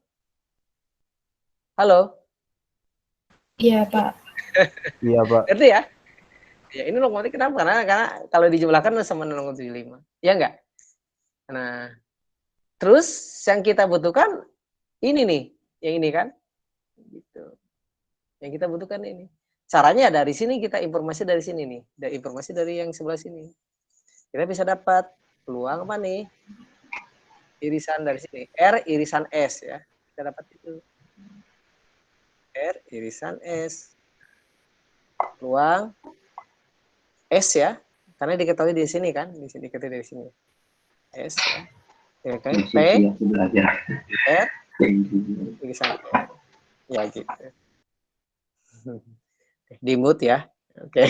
Halo? Iya, Pak. Iya, Pak. Ngerti ya? Ya ini 0,3 kenapa? Karena kalau dijumlahkan sama 0,75. Ya enggak? Nah, terus yang kita butuhkan ini nih, yang ini kan? Gitu. Yang kita butuhkan ini. Caranya dari sini kita informasi dari sini nih, dari informasi dari yang sebelah sini. Kita bisa dapat peluang apa nih? irisan dari sini. R irisan S ya. Kita dapat itu. R irisan S. Peluang S ya. Karena diketahui di sini kan. Di sini diketahui dari sini. S ya. P Masih aku belajar. R Thank you. irisan R. Ya gitu. Di mute ya. Oke. Ya,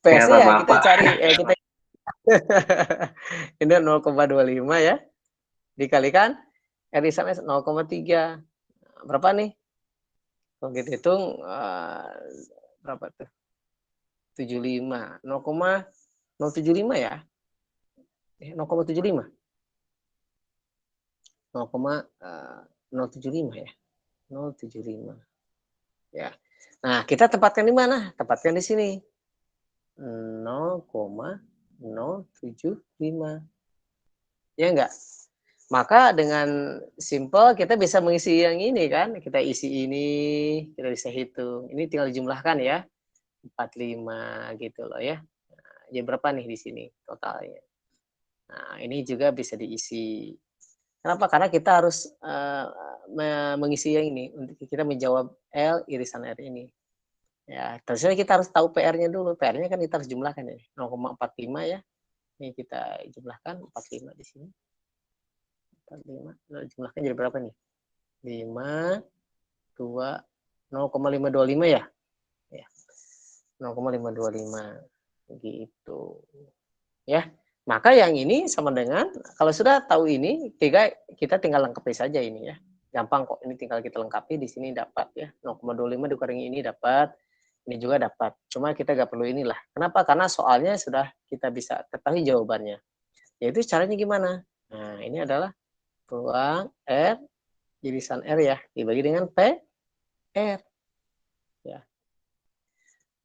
PS-nya ya maaf, kita Pak. cari kita ini 0,25 ya. Dikalikan R irisan S 0,3. Berapa nih? Kalau kita hitung berapa tuh? 75. 0,075 ya. 0,75. 0,075 ya. 075. Ya. Nah, kita tempatkan di mana? Tempatkan di sini. 0,075. Ya enggak? Maka dengan simple kita bisa mengisi yang ini kan. Kita isi ini, kita bisa hitung. Ini tinggal dijumlahkan ya. 45 gitu loh ya. Nah, jadi berapa nih di sini totalnya? Nah, ini juga bisa diisi. Kenapa? Karena kita harus mengisi yang ini untuk kita menjawab L irisan R ini. Ya, terusnya kita harus tahu PR-nya dulu. PR-nya kan kita harus jumlahkan ya. 0,45 ya. Ini kita jumlahkan 45 di sini. 45. Jumlahkan jadi berapa nih? 5 2 0,525 ya? Ya. 0,525 gitu. Ya. Maka yang ini sama dengan kalau sudah tahu ini kita tinggal lengkapi saja ini ya. Gampang kok, ini tinggal kita lengkapi di sini dapat ya. 0,25 dikurangi ini dapat, ini juga dapat. Cuma kita nggak perlu inilah. Kenapa? Karena soalnya sudah kita bisa ketahui jawabannya. Yaitu caranya gimana? Nah, ini adalah peluang R irisan R ya dibagi dengan P R ya.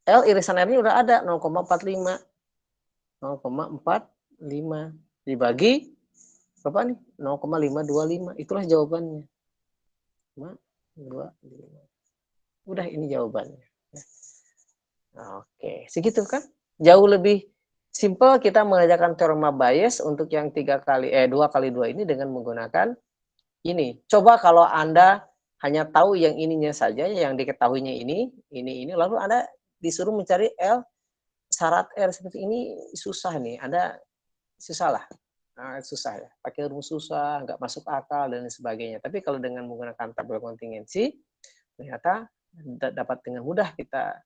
L irisan R ini udah ada 0,45 dibagi berapa nih? 0,525. Itulah jawabannya. 525. Udah ini jawabannya. Oke, segitu kan? Jauh lebih simple kita mengerjakan teorema Bayes untuk yang 2 kali 2 ini dengan menggunakan ini. Coba kalau Anda hanya tahu yang ininya saja, yang diketahuinya ini, lalu Anda disuruh mencari L syarat R seperti ini susah nih. Anda susah lah. Nah, susah ya. Pakai rumus susah, nggak masuk akal dan sebagainya. Tapi kalau dengan menggunakan tabel kontingensi, ternyata dapat dengan mudah kita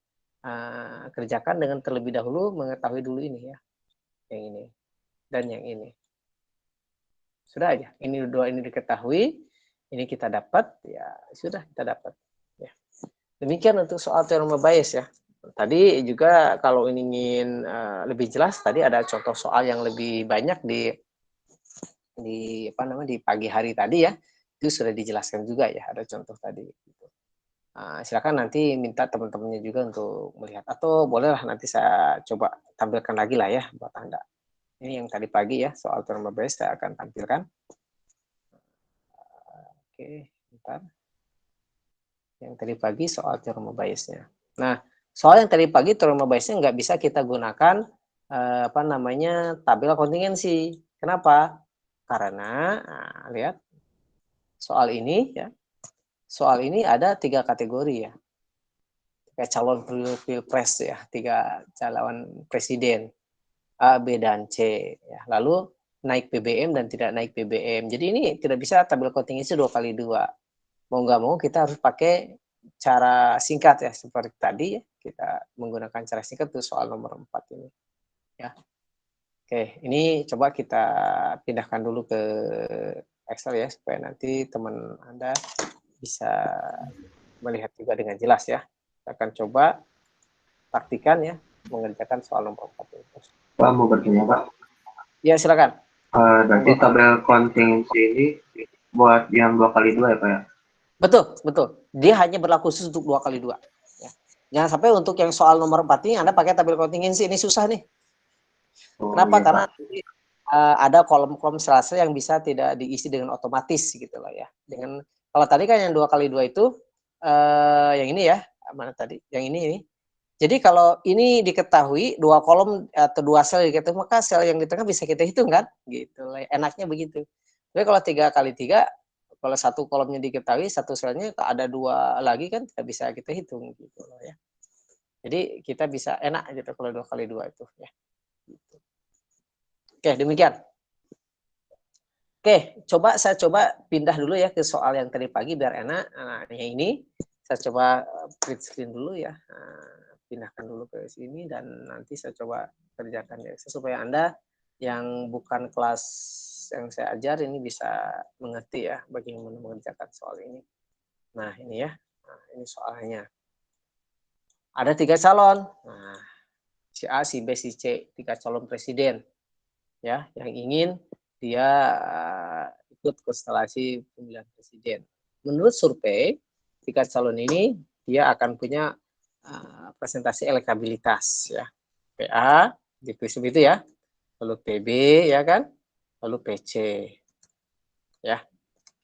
kerjakan dengan terlebih dahulu mengetahui dulu ini ya. Yang ini dan yang ini. Sudah aja. Ini dua ini diketahui, ini kita dapat, ya sudah kita dapat. Ya. Demikian untuk soal teorema Bayes ya. Tadi juga kalau ingin lebih jelas, tadi ada contoh soal yang lebih banyak di pagi hari tadi ya. Itu sudah dijelaskan juga ya, ada contoh tadi. Silakan nanti minta teman-temannya juga untuk melihat, atau bolehlah nanti saya coba tampilkan lagi lah ya buat Anda. Ini yang tadi pagi ya, soal teorema Bayes saya akan tampilkan. Oke, bentar. Yang tadi pagi soal teorema Bayesnya. Nah, soal yang tadi pagi teorema Bayesnya nggak bisa kita gunakan tabel kontingensi. Kenapa? Karena lihat soal ini ya. Soal ini ada 3 kategori ya. 3 calon pilpres ya, 3 calon presiden A, B, dan C ya. Lalu naik BBM dan tidak naik BBM. Jadi ini tidak bisa tabel kontingensi 2x2. Mau nggak mau kita harus pakai cara singkat ya, seperti tadi ya, kita menggunakan cara singkat untuk soal nomor 4 ini ya. Oke, ini coba kita pindahkan dulu ke Excel ya, supaya nanti teman Anda bisa melihat juga dengan jelas ya. Kita akan coba praktikan ya, mengerjakan soal nomor 4 ini. Pak, mau bertanya, Pak? Ya, silakan. Berarti tabel kontingensi ini buat yang 2x2 ya, Pak ya? Betul. Dia hanya berlaku khusus untuk 2x2. Ya. Jangan sampai untuk yang soal nomor 4 ini Anda pakai tabel kontingensi, ini susah nih. Kenapa? Iya, karena ada kolom-kolom sela-sela yang bisa tidak diisi dengan otomatis gitu loh ya. Dengan kalau tadi kan yang 2x2 itu yang ini ya, mana tadi? Yang ini. Jadi kalau ini diketahui 2 kolom atau 2 sel diketahui, maka sel yang di tengah bisa kita hitung kan? Gitu loh. Enaknya begitu. Tapi kalau 3 kali 3, kalau satu kolomnya diketahui, satu selnya ada 2 lagi kan tidak bisa kita hitung gitu loh ya. Jadi kita bisa enak gitu kalau 2 kali 2 itu ya. Gitu. Oke, demikian. Oke, saya coba pindah dulu ya ke soal yang tadi pagi biar enak. Nah, yang ini saya coba print screen dulu ya. Nah, pindahkan dulu ke sini dan nanti saya coba kerjakan ya supaya Anda yang bukan kelas yang saya ajar ini bisa mengerti ya bagaimana mengerjakan soal ini. Nah, ini ya. Nah, ini soalnya. Ada 3 calon. Nah, si A, si B, si C, 3 calon presiden. Ya, yang ingin dia ikut konstelasi pemilihan presiden. Menurut survei, 3 calon ini dia akan punya presentasi elektabilitas ya. PA ditulis begitu ya. Lalu PB ya kan? Lalu PC. Ya,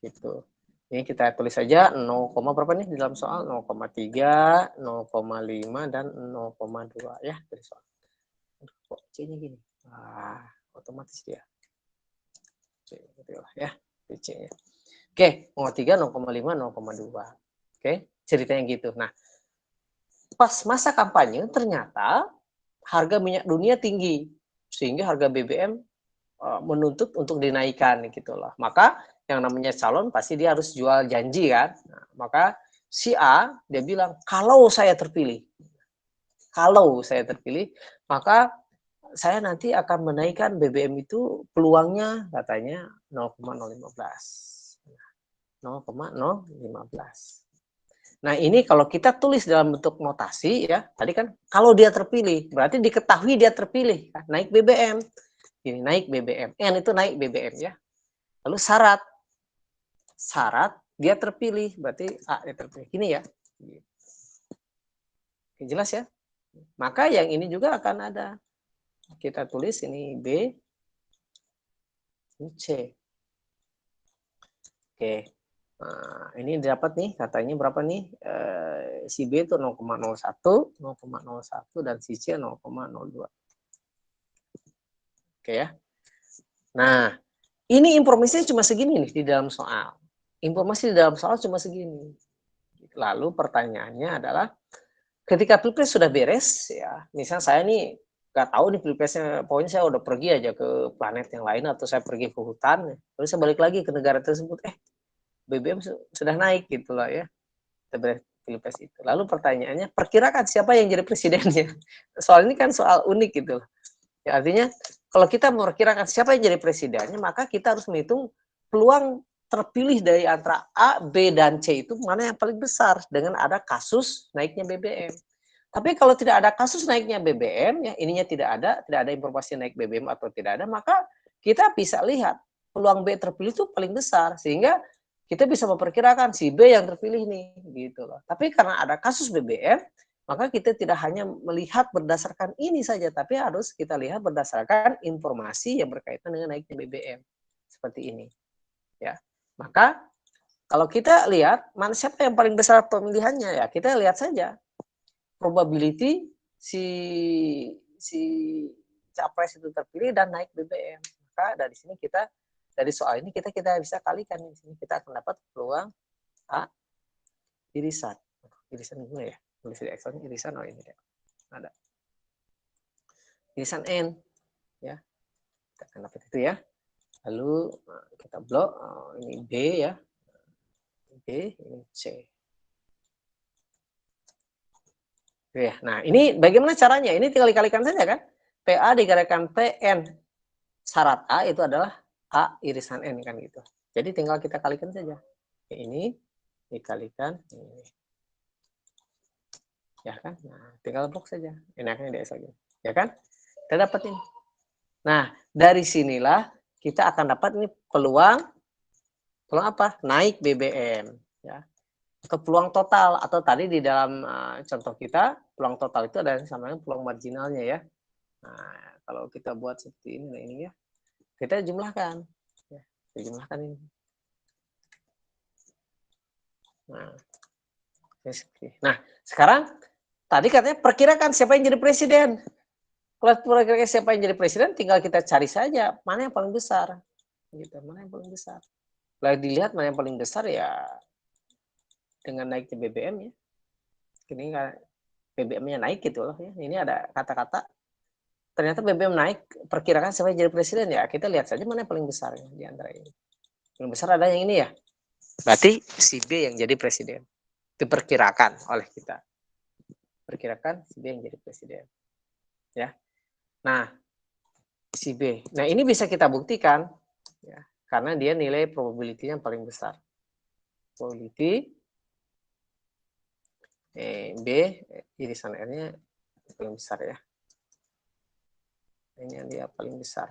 gitu. Ini kita tulis saja 0, berapa nih di dalam soal? 0,3, 0,5 dan 0,2 ya dari soal. Kok C-nya gini? Otomatis dia. Ya, PC-nya. Oke, 0,3, 0,5, 0,2. Oke, ceritanya gitu. Nah, pas masa kampanye ternyata harga minyak dunia tinggi sehingga harga BBM menuntut untuk dinaikkan gitu loh. Maka yang namanya calon pasti dia harus jual janji kan. Nah, maka si A dia bilang kalau saya terpilih, maka saya nanti akan menaikkan BBM itu peluangnya katanya 0,015. 0,015. Nah, ini kalau kita tulis dalam bentuk notasi ya, tadi kan kalau dia terpilih, berarti diketahui dia terpilih, kan? Naik BBM. Ini naik BBM. N itu naik BBM ya. Lalu syarat dia terpilih, berarti A dia terpilih. Ini ya. Jelas ya? Maka yang ini juga akan ada. Kita tulis ini B, ini C. Oke. Nah, ini dapat nih katanya berapa nih? Si B itu 0,01, 0,01 dan si C 0,02. Oke ya. Nah, ini informasinya cuma segini nih di dalam soal. Informasi di dalam soal cuma segini. Lalu pertanyaannya adalah ketika pilpres sudah beres ya, misal saya nih nggak tahu nih pilpresnya, pokoknya saya udah pergi aja ke planet yang lain atau saya pergi ke hutan, terus saya balik lagi ke negara tersebut, BBM sudah naik gitu loh ya, pilpres itu. Lalu pertanyaannya, perkirakan siapa yang jadi presidennya? Soal ini kan soal unik gitu loh. Ya, artinya kalau kita memperkirakan siapa yang jadi presidennya, maka kita harus menghitung peluang terpilih dari antara A, B, dan C itu mana yang paling besar dengan ada kasus naiknya BBM. Tapi kalau tidak ada kasus naiknya BBM, ya ininya tidak ada informasi naik BBM atau tidak ada, maka kita bisa lihat peluang B terpilih itu paling besar, sehingga kita bisa memperkirakan si B yang terpilih nih, gitu loh. Tapi karena ada kasus BBM, maka kita tidak hanya melihat berdasarkan ini saja, tapi harus kita lihat berdasarkan informasi yang berkaitan dengan naiknya BBM. Seperti ini. Ya. Maka kalau kita lihat mana siapa yang paling besar pemilihannya, ya kita lihat saja probability si capres itu terpilih dan naik BBM. Maka dari sini kita dari soal ini kita bisa kalikan di sini, kita akan dapat peluang A irisan. Irisan gimana ya? Tulis di Excel irisan ini ya. Ada. Irisan N ya. Kita akan dapat itu ya. Lalu kita blok ini B ya. B, ini C. Ya, nah ini bagaimana caranya? Ini tinggal dikalikan saja kan? PA dikalikan PN. Syarat A itu adalah A irisan N kan gitu. Jadi tinggal kita kalikan saja. Ini dikalikan ini. Ya kan? Nah, tinggal blok saja. Ini akan di lagi. Ya kan? Kita dapat ini. Nah, dari sinilah kita akan dapat ini peluang apa? Naik BBM ya. Atau peluang total, atau tadi di dalam contoh kita peluang total itu ada yang sama dengan peluang marginalnya ya. Nah, kalau kita buat seperti ini, nah ini ya, kita jumlahkan, ya, kita jumlahkan ini. Nah, sekarang tadi katanya perkirakan siapa yang jadi presiden. Kalau perkirakan siapa yang jadi presiden, tinggal kita cari saja mana yang paling besar. Gitu, mana yang paling besar? Kalau dilihat mana yang paling besar ya dengan naiknya BBM ya. Ini kan BBM-nya naik gitu loh ya. Ini ada kata-kata ternyata BBM naik, perkirakan siapa yang jadi presiden ya. Kita lihat saja mana yang paling besar ya, di antara ini. Paling besar ada yang ini ya. Berarti si B yang jadi presiden. Diperkirakan oleh kita. Perkirakan si B yang jadi presiden. Ya. Nah, si B. Nah, ini bisa kita buktikan ya, karena dia nilai probability-nya paling besar. Probability B irisan R-nya paling besar ya. Ini yang dia paling besar.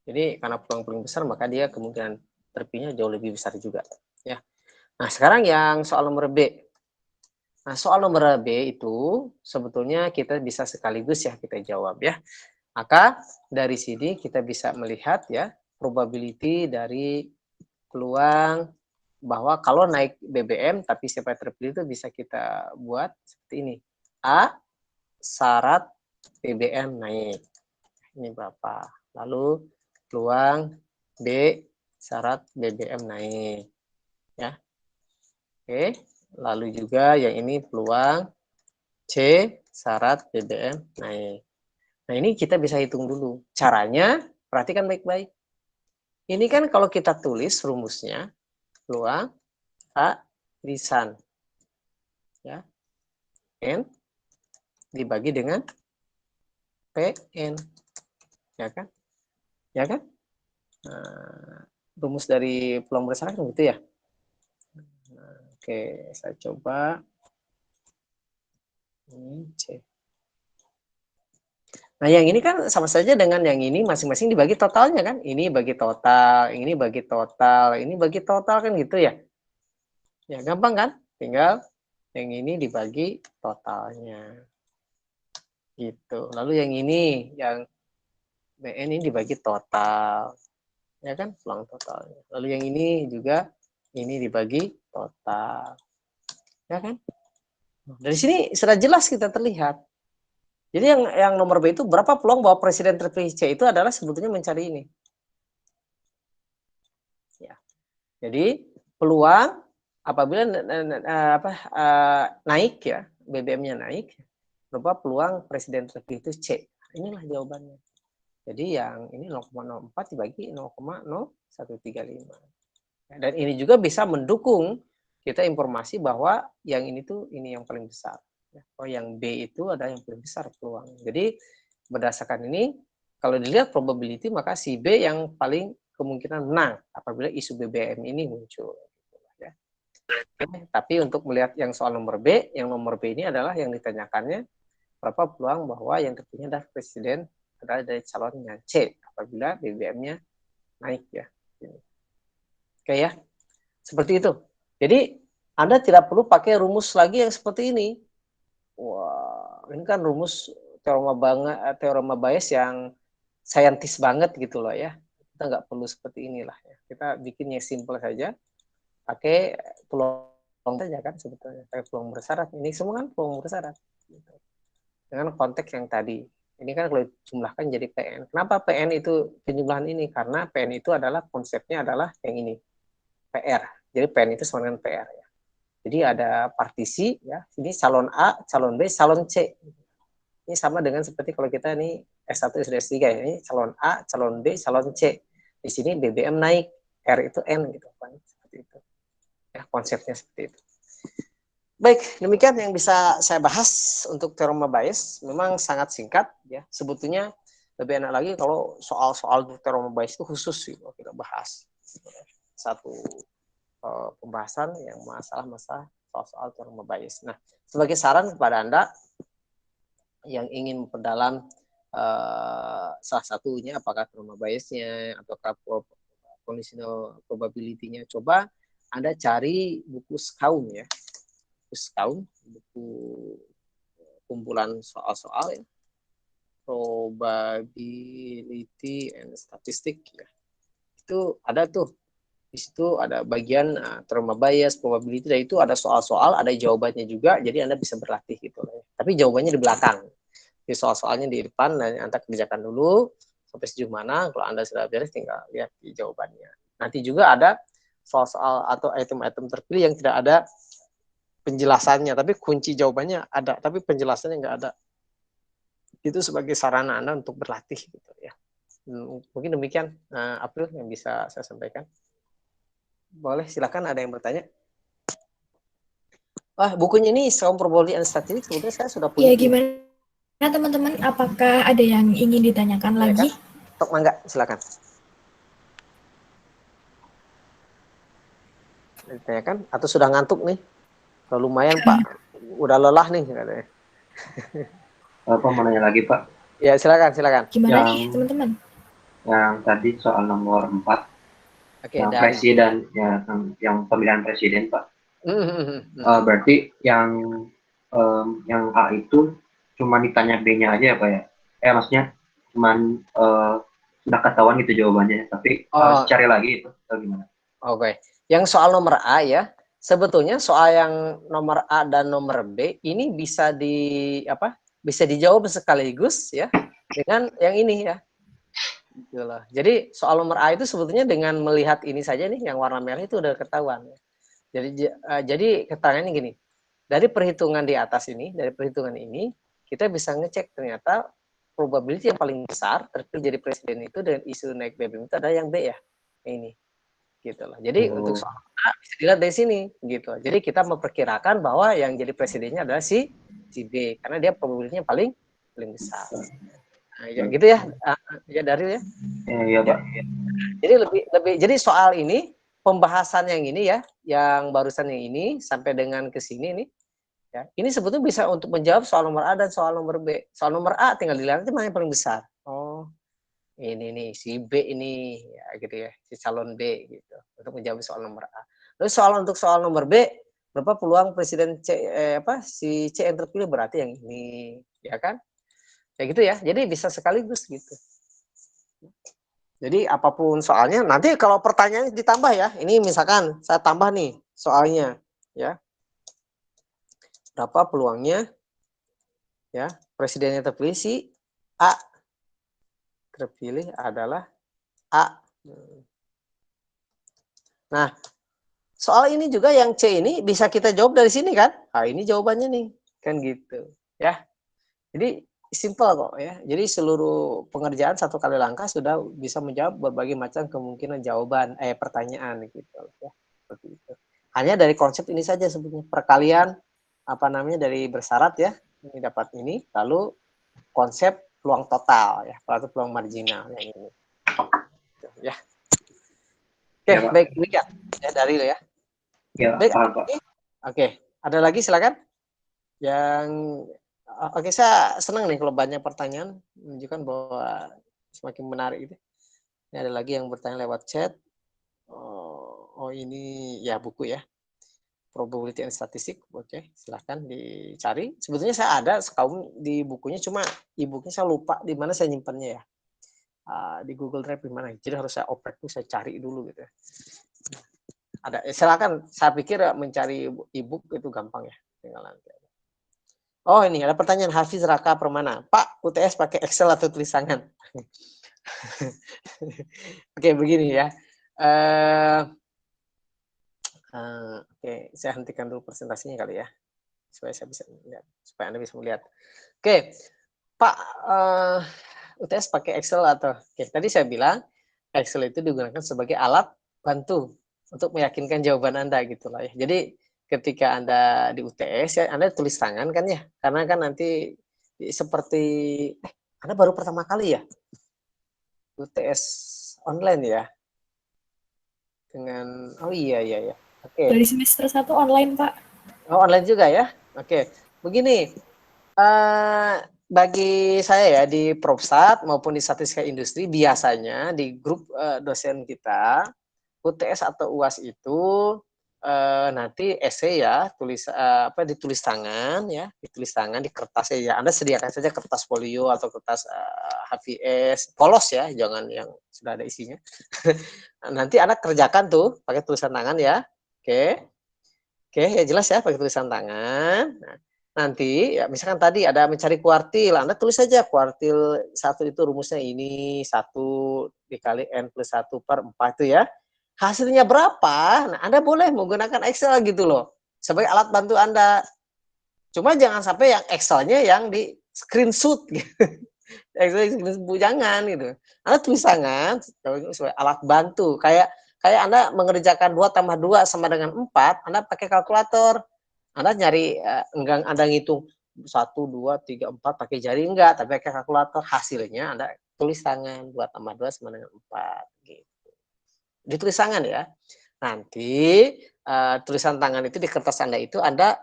Jadi karena peluang paling besar maka dia kemungkinan terpilihnya jauh lebih besar juga ya. Nah, sekarang yang soal nomor B. Nah, soal nomor B itu sebetulnya kita bisa sekaligus ya kita jawab ya. Maka dari sini kita bisa melihat ya probability dari peluang bahwa kalau naik BBM tapi siapa yang terpilih itu bisa kita buat seperti ini. A, syarat BBM naik. Ini berapa? Lalu peluang B, syarat BBM naik. Ya. Oke. Lalu juga yang ini peluang C, syarat BBM naik. Nah, ini kita bisa hitung dulu. Caranya, perhatikan baik-baik. Ini kan kalau kita tulis rumusnya, peluang A irisan ya N dibagi dengan PN, ya kan? Ya kan? Nah, rumus dari peluang besar kan gitu ya. Nah, oke, saya coba ini C. Nah, yang ini kan sama saja dengan yang ini masing-masing dibagi totalnya kan? Ini bagi total, ini bagi total, ini bagi total kan gitu ya? Ya, gampang kan? Tinggal yang ini dibagi totalnya. Gitu. Lalu yang ini, yang BN ini dibagi total. Ya kan? Peluang totalnya. Lalu yang ini juga, ini dibagi total. Ya kan? Dari sini sudah jelas kita terlihat. Jadi yang nomor B itu berapa peluang bahwa presiden terpilih C itu adalah sebetulnya mencari ini. Ya. Jadi peluang apabila naik ya, BBM-nya naik, berapa peluang presiden terpilih itu C. Inilah jawabannya. Jadi yang ini 0,04 dibagi 0,0135. Dan ini juga bisa mendukung kita informasi bahwa yang ini tuh ini yang paling besar. Oh, yang B itu adalah yang paling besar peluang. Jadi berdasarkan ini, kalau dilihat probability maka si B yang paling kemungkinan menang apabila isu BBM ini muncul. Ya. Tapi untuk melihat yang soal nomor B, yang nomor B ini adalah yang ditanyakannya berapa peluang bahwa yang terpilih adalah presiden adalah dari calonnya C apabila BBM-nya naik ya. Oke ya, seperti itu. Jadi Anda tidak perlu pakai rumus lagi yang seperti ini. Wah, ini kan rumus teorema Bayes yang saintis banget gitu loh ya. Kita nggak perlu seperti inilah ya. Kita bikinnya simple saja, pakai peluang saja kan sebetulnya. Pakai peluang bersyarat. Ini semua kan peluang bersyarat. Gitu. Dengan konteks yang tadi. Ini kan kalau jumlahkan jadi PN. Kenapa PN itu penjumlahan ini? Karena PN itu adalah konsepnya adalah yang ini. PR. Jadi PN itu sama dengan PR ya. Jadi ada partisi ya. Ini calon A, calon B, calon C. Ini sama dengan seperti kalau kita ini S1, S2, S3 ya. Ini calon A, calon B, calon C. Di sini BBM naik, R itu N gitu kan. Seperti itu. Ya, konsepnya seperti itu. Baik, demikian yang bisa saya bahas untuk teorema Bayes. Memang sangat singkat ya. Sebetulnya lebih enak lagi kalau soal-soal teorema Bayes itu khusus sih kalau kita bahas. Satu pembahasan yang masalah-masalah soal teorema Bayes. Nah, sebagai saran kepada Anda yang ingin memperdalam salah satunya apakah teorema Bayesnya ataukah conditional probability-nya, coba Anda cari buku Skaun ya. Buku Skaun, buku kumpulan soal-soal ya. Probability and Statistics ya. Itu ada tuh. Di situ ada bagian teorema Bayes, probability, dan itu ada soal-soal, ada jawabannya juga, jadi Anda bisa berlatih gitu. Tapi jawabannya di belakang. Jadi soal-soalnya di depan, dan Anda kerjakan dulu, sampai sejauh mana. Kalau Anda sudah beres, tinggal lihat di jawabannya. Nanti juga ada soal-soal atau item-item terpilih yang tidak ada penjelasannya, tapi kunci jawabannya ada, tapi penjelasannya nggak ada. Itu sebagai sarana Anda untuk berlatih gitu ya. Mungkin demikian April yang bisa saya sampaikan. Boleh, silakan ada yang bertanya. Bukunya ini Sound Probability and Statistics sebetulnya saya sudah punya. Ya, gimana teman-teman? Apakah ada yang ingin ditanyakan lagi? Tok mangga, silakan. Ditanyakan atau sudah ngantuk nih? Kalau lumayan Pak, udah lelah nih katanya. Apa mau nanya lagi Pak? Ya silakan. Gimana nih teman-teman? Yang tadi soal nomor 4, yang presiden, ya, yang pemilihan presiden Pak. Berarti yang A itu cuma ditanya B-nya aja ya Pak ya? Maksudnya cuman sudah ketahuan gitu jawabannya, tapi harus cari lagi itu atau gimana? Oke. Yang soal nomor A ya, sebetulnya soal yang nomor A dan nomor B ini bisa bisa dijawab sekaligus ya dengan yang ini ya. Jadi soal nomor A itu sebetulnya dengan melihat ini saja nih, yang warna merah itu udah ketahuan. Jadi keterangannya gini, dari perhitungan di atas ini, dari perhitungan ini kita bisa ngecek ternyata probability yang paling besar terpilih jadi presiden itu dengan isu naik BBM itu ada yang B ya, ini. Gitu loh. Jadi untuk soal A bisa dilihat dari sini gitu. Jadi kita memperkirakan bahwa yang jadi presidennya adalah si B karena dia probabilitasnya paling besar. Nah, ya gitu ya. Ya Daryl ya. Iya Pak. Jadi jadi soal ini pembahasan yang ini ya, yang barusan yang ini sampai dengan ke sini nih ya. Ini sebetulnya bisa untuk menjawab soal nomor A dan soal nomor B. Soal nomor A tinggal dilihat mana yang paling besar. Oh, ini nih si B ini ya gitu ya, si calon B gitu untuk menjawab soal nomor A. Lalu untuk soal nomor B, berapa peluang presiden si C yang terpilih, berarti yang ini ya kan, kayak gitu ya. Jadi bisa sekaligus gitu. Jadi apapun soalnya, nanti kalau pertanyaannya ditambah ya, ini misalkan saya tambah nih soalnya ya, berapa peluangnya ya presidennya terpilih si A, terpilih adalah A. Nah, soal ini juga yang C ini bisa kita jawab dari sini kan? Nah, ini jawabannya nih, kan gitu. Ya. Jadi simpel kok ya. Jadi seluruh pengerjaan satu kali langkah sudah bisa menjawab berbagai macam kemungkinan jawaban pertanyaan gitu ya. Seperti itu. Hanya dari konsep ini saja sebetulnya, perkalian dari bersyarat ya. Ini dapat ini, lalu konsep peluang total ya, atau peluang marginal yang ini. Ya. Oke, baik demikian ya dari ya. Ya, baik, Pak. Oke, ada lagi silakan. Oke, saya senang nih kalau banyak pertanyaan, menunjukkan bahwa semakin menarik itu. Ini ada lagi yang bertanya lewat chat. Ini ya buku ya, Probability and Statistics. Oke, silahkan dicari. Sebetulnya saya ada sekaum di bukunya, cuma e-booknya saya lupa di mana saya nyimpannya ya. Di Google Drive di mana, jadi harus saya oprek tuh, saya cari dulu gitu. Ada, silakan. Saya pikir mencari e-book itu gampang ya, tinggal nanti. Oh, ini ada pertanyaan Hafiz Raka Permana. Pak, UTS pakai Excel atau tulis tangan? Oke, begini ya. Oke, saya hentikan dulu presentasinya kali ya, supaya saya bisa melihat, supaya Anda bisa melihat. Oke, Pak, UTS pakai Excel atau? Oke, tadi saya bilang Excel itu digunakan sebagai alat bantu untuk meyakinkan jawaban Anda gitu lah ya. Jadi ketika Anda di UTS ya, Anda tulis tangan kan ya, karena kan nanti seperti Anda baru pertama kali ya UTS online ya, dengan iya. Oke. Dari semester 1 online Pak. Oh, online juga ya. Oke, begini, bagi saya ya di Propstat maupun di Statistika Industri, biasanya di grup dosen kita UTS atau UAS itu nanti esai ya, ditulis tangan ya, ditulis tangan di kertas ya. Anda sediakan saja kertas folio atau kertas HVS polos ya, jangan yang sudah ada isinya. Nanti Anda kerjakan tuh pakai tulisan tangan ya. Oke, ya jelas ya pakai tulisan tangan. Nah, nanti ya misalkan tadi ada mencari kuartil, Anda tulis saja kuartil 1 itu rumusnya ini 1 dikali N plus 1 per 4 itu ya. Hasilnya berapa? Nah, Anda boleh menggunakan Excel gitu loh sebagai alat bantu Anda. Cuma jangan sampai yang Excel-nya yang di screenshot gitu. Excel jangan gitu. Anda tulis tangan sebagai alat bantu. Kayak Anda mengerjakan 2 tambah 2 sama dengan 4, Anda pakai kalkulator. Anda nyari enggak Anda ngitung 1, 2, 3, 4 pakai jari enggak, tapi pakai kalkulator. Hasilnya Anda tulis tangan 2 tambah 2 sama dengan 4 gitu. Ditulis tangan ya. Nanti tulisan tangan itu di kertas Anda itu Anda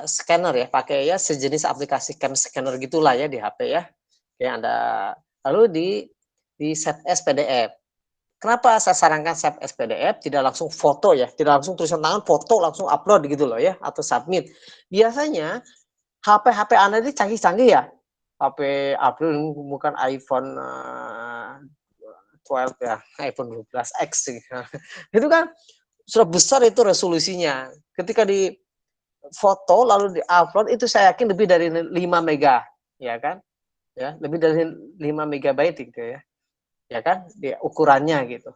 scanner ya, pakai ya sejenis aplikasi cam scanner gitulah ya di HP ya. Ya Anda lalu di save as PDF. Kenapa saya sarankan save as PDF, tidak langsung foto ya, tidak langsung tulisan tangan, foto langsung upload gitu loh ya, atau submit. Biasanya HP Anda ini canggih-canggih ya. HP April bukan iPhone 12 ya, iPhone 12X gitu. Itu kan sudah besar itu resolusinya. Ketika di foto lalu di-upload itu saya yakin lebih dari 5 mega, ya kan? Ya, lebih dari 5 megabyte gitu ya. Ya kan? Di ukurannya gitu.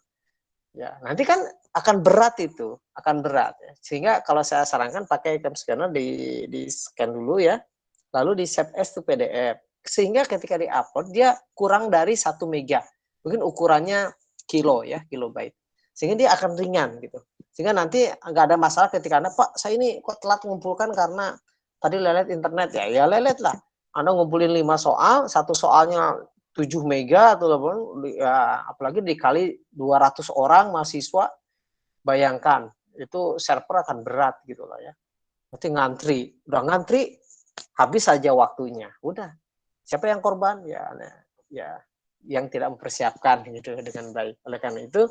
Ya, nanti kan akan berat itu, akan berat ya. Sehingga kalau saya sarankan pakai cam scanner di scan dulu ya, lalu di save as to PDF. Sehingga ketika di-upload dia kurang dari 1 mega. Mungkin ukurannya kilo ya, kilobyte. Sehingga dia akan ringan gitu. Sehingga nanti nggak ada masalah ketika Anda, Pak, saya ini kok telat mengumpulkan karena tadi lelet internet ya lelet lah. Anda ngumpulin 5 soal, satu soalnya 7 mega atau ya, apalagi dikali 200 orang mahasiswa, bayangkan itu server akan berat gitu lah ya. Nanti ngantri, udah ngantri habis saja waktunya. Udah. Siapa yang korban? Ya yang tidak mempersiapkan gitu dengan baik. Oleh karena itu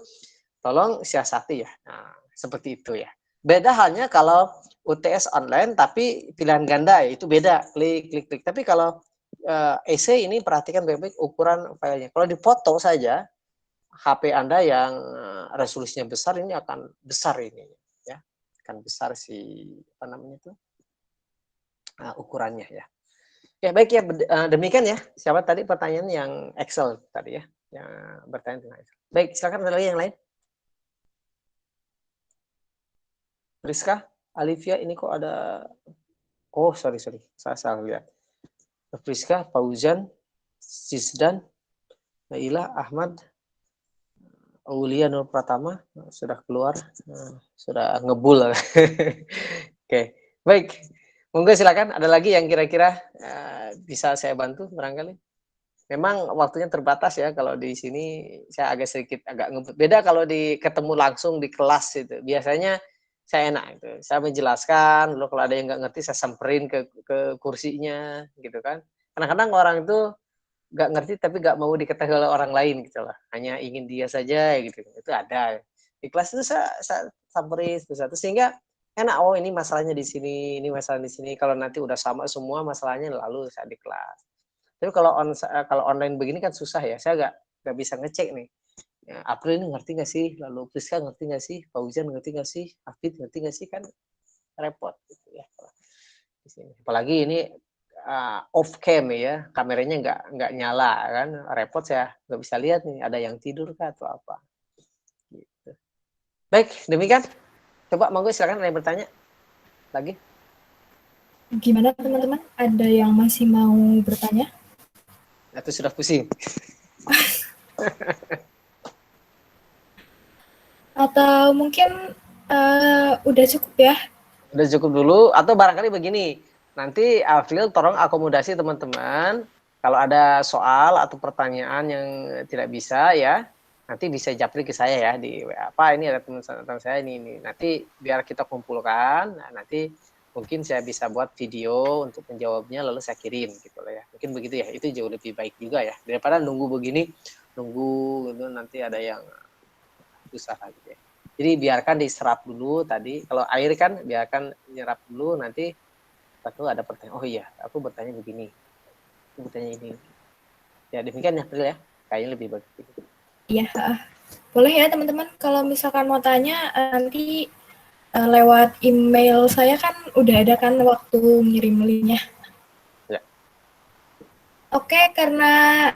tolong siasati ya. Nah, seperti itu ya. Beda halnya kalau UTS online tapi pilihan ganda ya, itu beda, klik. Tapi kalau essay ini perhatikan baik-baik ukuran filenya. Kalau dipoto saja HP Anda yang resolusinya besar ini akan besar ini ya. Akan besar si apa namanya itu? Ukurannya ya. Ya baik ya demikian ya. Siapa tadi pertanyaan yang Excel tadi ya, yang bertanya tentang Excel. Baik, silakan ada lagi yang lain. Rizka, Alivia, ini kok ada, oh sorry, saya salah lihat. Rizka, Fauzan, Sisdan, Naila, Ahmad, Aulia Nur Pratama sudah keluar, sudah ngebul. Oke, baik. Monggo silakan. Ada lagi yang kira-kira bisa saya bantu barangkali? Memang waktunya terbatas ya kalau di sini saya agak ngebut. Beda kalau ketemu langsung di kelas itu. Biasanya saya enak itu. Saya menjelaskan, lalu kalau ada yang nggak ngerti saya samperin ke kursinya gitu kan. Kadang-kadang orang itu nggak ngerti tapi nggak mau diketahui oleh orang lain gitu lah. Hanya ingin dia saja gitu. Itu ada. Di kelas itu saya samperin satu-satu sehingga enak, oh ini masalahnya di sini, ini masalah di sini. Kalau nanti udah sama semua masalahnya lalu saya di kelas. Tapi kalau online begini kan susah ya. Saya nggak bisa ngecek nih. Ya, April ini ngerti nggak sih? Lalu Priska ngerti nggak sih? Fauzan ngerti nggak sih? Hafid ngerti nggak sih? Kan repot gitu ya. Di sini. Apalagi ini off cam ya, kameranya nggak nyala kan, repot, saya nggak bisa lihat nih ada yang tidur kah atau apa. Gitu. Baik, demikian. Coba monggo silakan ada yang bertanya lagi. Gimana teman-teman? Ada yang masih mau bertanya? Atau sudah pusing? Atau mungkin udah cukup ya? Udah cukup dulu, atau barangkali begini, nanti Afril tolong akomodasi teman-teman, kalau ada soal atau pertanyaan yang tidak bisa ya, nanti bisa japri ke saya ya di WA. Apa ini ada teman saya ini. Nanti biar kita kumpulkan, nah, nanti mungkin saya bisa buat video untuk menjawabnya lalu saya kirim gitu loh ya. Mungkin begitu ya, itu jauh lebih baik juga ya daripada nunggu begini, nunggu gitu nanti ada yang susah gitu ya. Jadi biarkan diserap dulu tadi. Kalau air kan biarkan nyerap dulu, nanti satu ada pertanyaan. Oh iya, aku bertanya begini. Aku bertanya ini. Ya demikian ya, Pril ya. Kayaknya lebih bagus. Iya, boleh ya teman-teman. Kalau misalkan mau tanya nanti lewat email saya kan udah ada kan waktu ngirim linknya. Ya. Oke, karena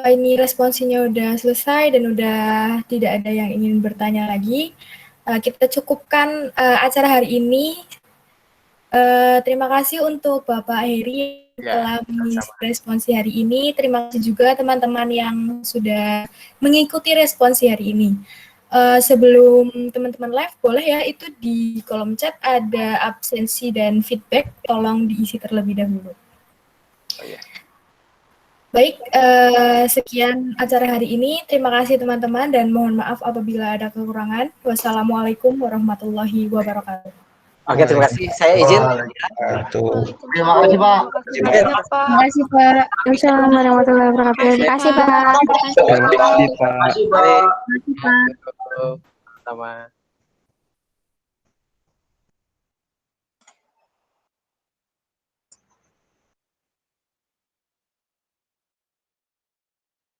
ini responsinya udah selesai dan udah tidak ada yang ingin bertanya lagi, kita cukupkan acara hari ini. Terima kasih untuk Bapak Heri yang telah mengisi responsi hari ini. Terima kasih juga teman-teman yang sudah mengikuti responsi hari ini. Sebelum teman-teman live, boleh ya itu di kolom chat ada absensi dan feedback, tolong diisi terlebih dahulu. Oh, iya. Baik, sekian acara hari ini. Terima kasih teman-teman dan mohon maaf apabila ada kekurangan. Wassalamualaikum warahmatullahi wabarakatuh. Oke, terima kasih. Saya izin. Terima kasih, Pak. Terima kasih, Pak. Wassalamualaikum warahmatullahi wabarakatuh. Terima kasih, Pak. Terima kasih, Pak. Terima kasih, Pak. Terima kasih, Pak. Sama.